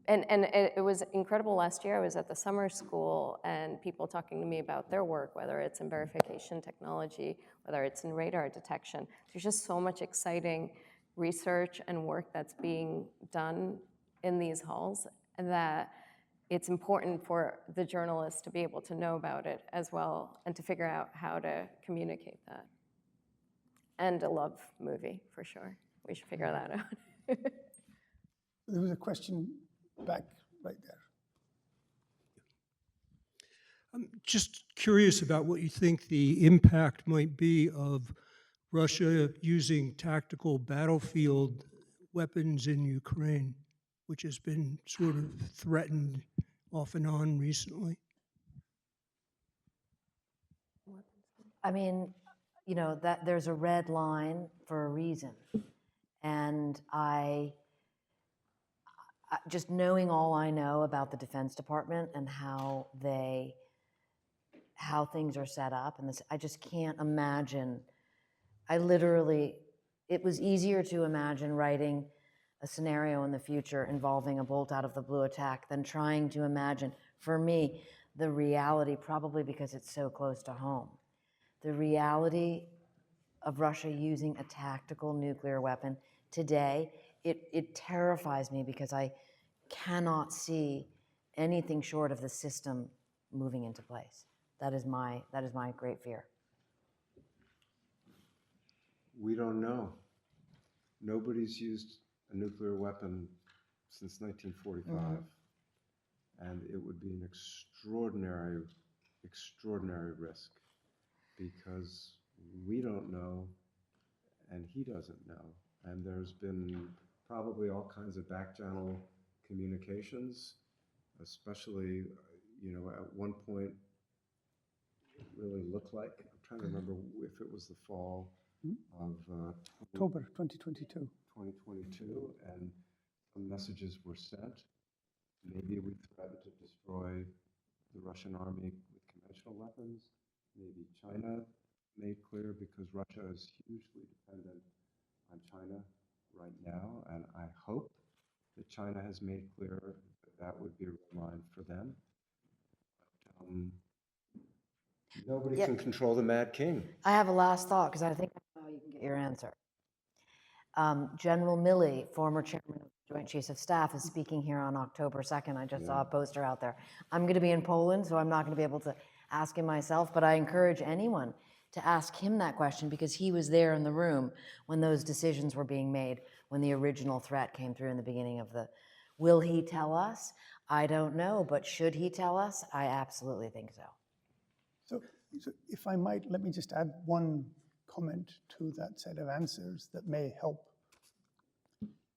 and it was incredible last year. I was at the summer school and people talking to me about their work, whether it's in verification technology, whether it's in radar detection. There's just so much exciting research and work that's being done in these halls that it's important for the journalists to be able to know about it as well and to figure out how to communicate that. And a love movie, for sure. We should figure that out. There was a question back right there. I'm just curious about what you think the impact might be of Russia using tactical battlefield weapons in Ukraine, which has been sort of threatened off and on recently. I mean, you know, that there's a red line for a reason. And just knowing all I know about the Defense Department and how things are set up, and this, I just can't imagine. It was easier to imagine writing a scenario in the future involving a bolt out of the blue attack than trying to imagine, for me, the reality, probably because it's so close to home, the reality of Russia using a tactical nuclear weapon today. It terrifies me because I cannot see anything short of the system moving into place. That is my great fear. We don't know. Nobody's used a nuclear weapon since 1945. And it would be an extraordinary, extraordinary risk because we don't know and he doesn't know. And there's been probably all kinds of back channel communications, especially, you know, at one point it really looked like, I'm trying to remember if it was the fall of October 2022. 2022, and some messages were sent. Maybe we threatened to destroy the Russian army with conventional weapons. Maybe China made clear, because Russia is hugely dependent on China right now, and I hope that China has made clear that that would be a red line for them. But, nobody can control the Mad King. I have a last thought, because I think I know how you can get your answer. General Milley, former chairman of the Joint Chiefs of Staff, is speaking here on October 2nd. I just saw a poster out there. I'm going to be in Poland, so I'm not going to be able to ask him myself, but I encourage anyone to ask him that question, because he was there in the room when those decisions were being made, when the original threat came through in the beginning of the... Will he tell us? I don't know, but should he tell us? I absolutely think so. So if I might, let me just add one comment to that set of answers that may help.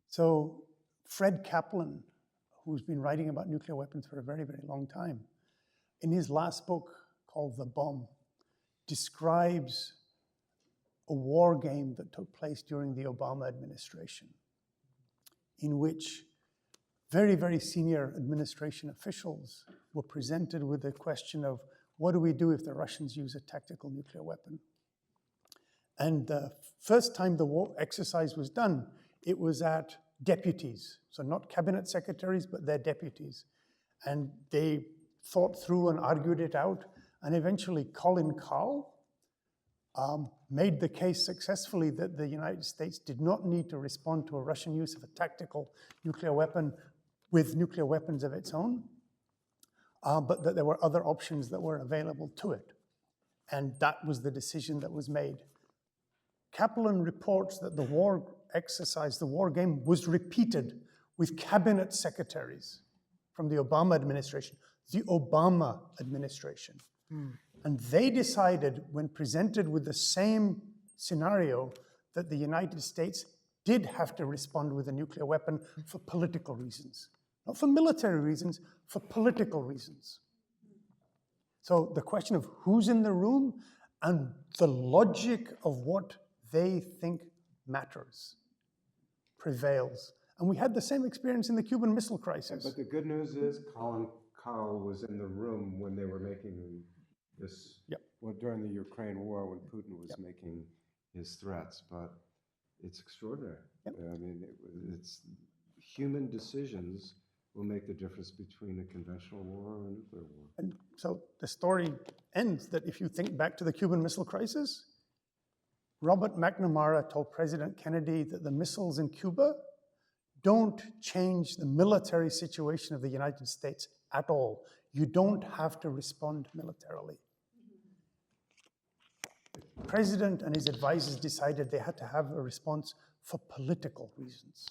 So Fred Kaplan, who's been writing about nuclear weapons for a very, very long time, in his last book called The Bomb, describes a war game that took place during the Obama administration, in which very, very senior administration officials were presented with the question of, what do we do if the Russians use a tactical nuclear weapon? And the first time the war exercise was done, it was at deputies, so not cabinet secretaries, but their deputies. And they thought through and argued it out, and eventually Colin Kahl made the case successfully that the United States did not need to respond to a Russian use of a tactical nuclear weapon with nuclear weapons of its own, but that there were other options that were available to it. And that was the decision that was made. Kaplan reports that the war exercise, the war game, was repeated with cabinet secretaries from the Obama administration, And they decided, when presented with the same scenario, that the United States did have to respond with a nuclear weapon for political reasons. Not for military reasons, for political reasons. So the question of who's in the room and the logic of what they think matters prevails. And we had the same experience in the Cuban Missile Crisis. But the good news is Colin Kahl was in the room when they were making this, well, during the Ukraine war, when Putin was making his threats. But it's extraordinary. I mean, it's human decisions will make the difference between a conventional war or a nuclear war. And so the story ends that if you think back to the Cuban Missile Crisis, Robert McNamara told President Kennedy that the missiles in Cuba don't change the military situation of the United States at all. You don't have to respond militarily. The president and his advisors decided they had to have a response for political reasons.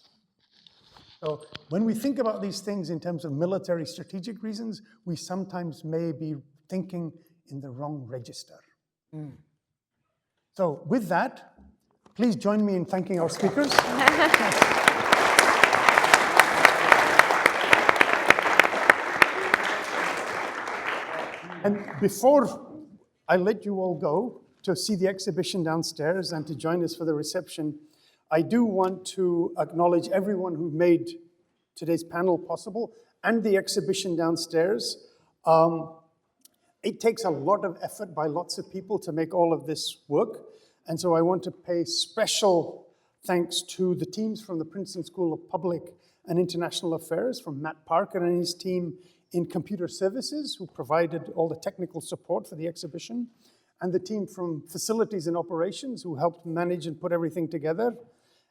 So when we think about these things in terms of military strategic reasons, we sometimes may be thinking in the wrong register. So with that, please join me in thanking our speakers. And before I let you all go to see the exhibition downstairs and to join us for the reception, I do want to acknowledge everyone who made today's panel possible and the exhibition downstairs. It takes a lot of effort by lots of people to make all of this work. And so I want to pay special thanks to the teams from the Princeton School of Public and International Affairs, from Matt Parker and his team in computer services, who provided all the technical support for the exhibition, and the team from facilities and operations, who helped manage and put everything together,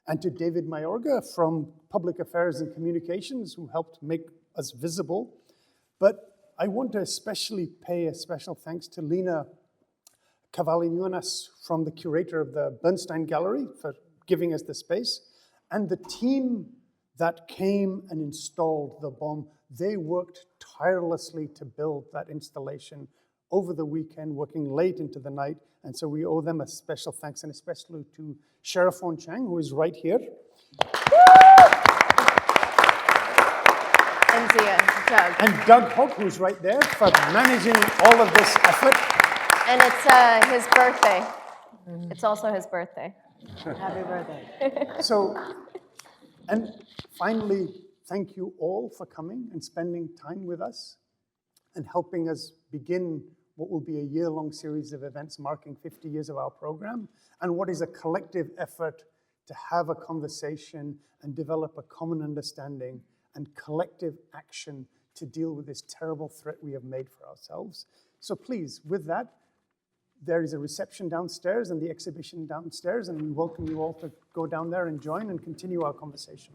and to David Mayorga from Public Affairs and Communications, who helped make us visible. But I want to especially pay a special thanks to Lena Cavalli-Nuanas, from the curator of the Bernstein Gallery, for giving us the space, and the team that came and installed the bomb. They worked tirelessly to build that installation over the weekend, working late into the night, and so we owe them a special thanks, and especially to Sherafon Chang, who is right here. And Doug. And Doug Hope, who's right there, for managing all of this effort. And it's his birthday. It's also his birthday. Happy birthday. So, and finally, thank you all for coming and spending time with us and helping us begin what will be a year-long series of events marking 50 years of our program, and what is a collective effort to have a conversation and develop a common understanding and collective action to deal with this terrible threat we have made for ourselves. So please, with that, there is a reception downstairs and the exhibition downstairs, and we welcome you all to go down there and join and continue our conversation.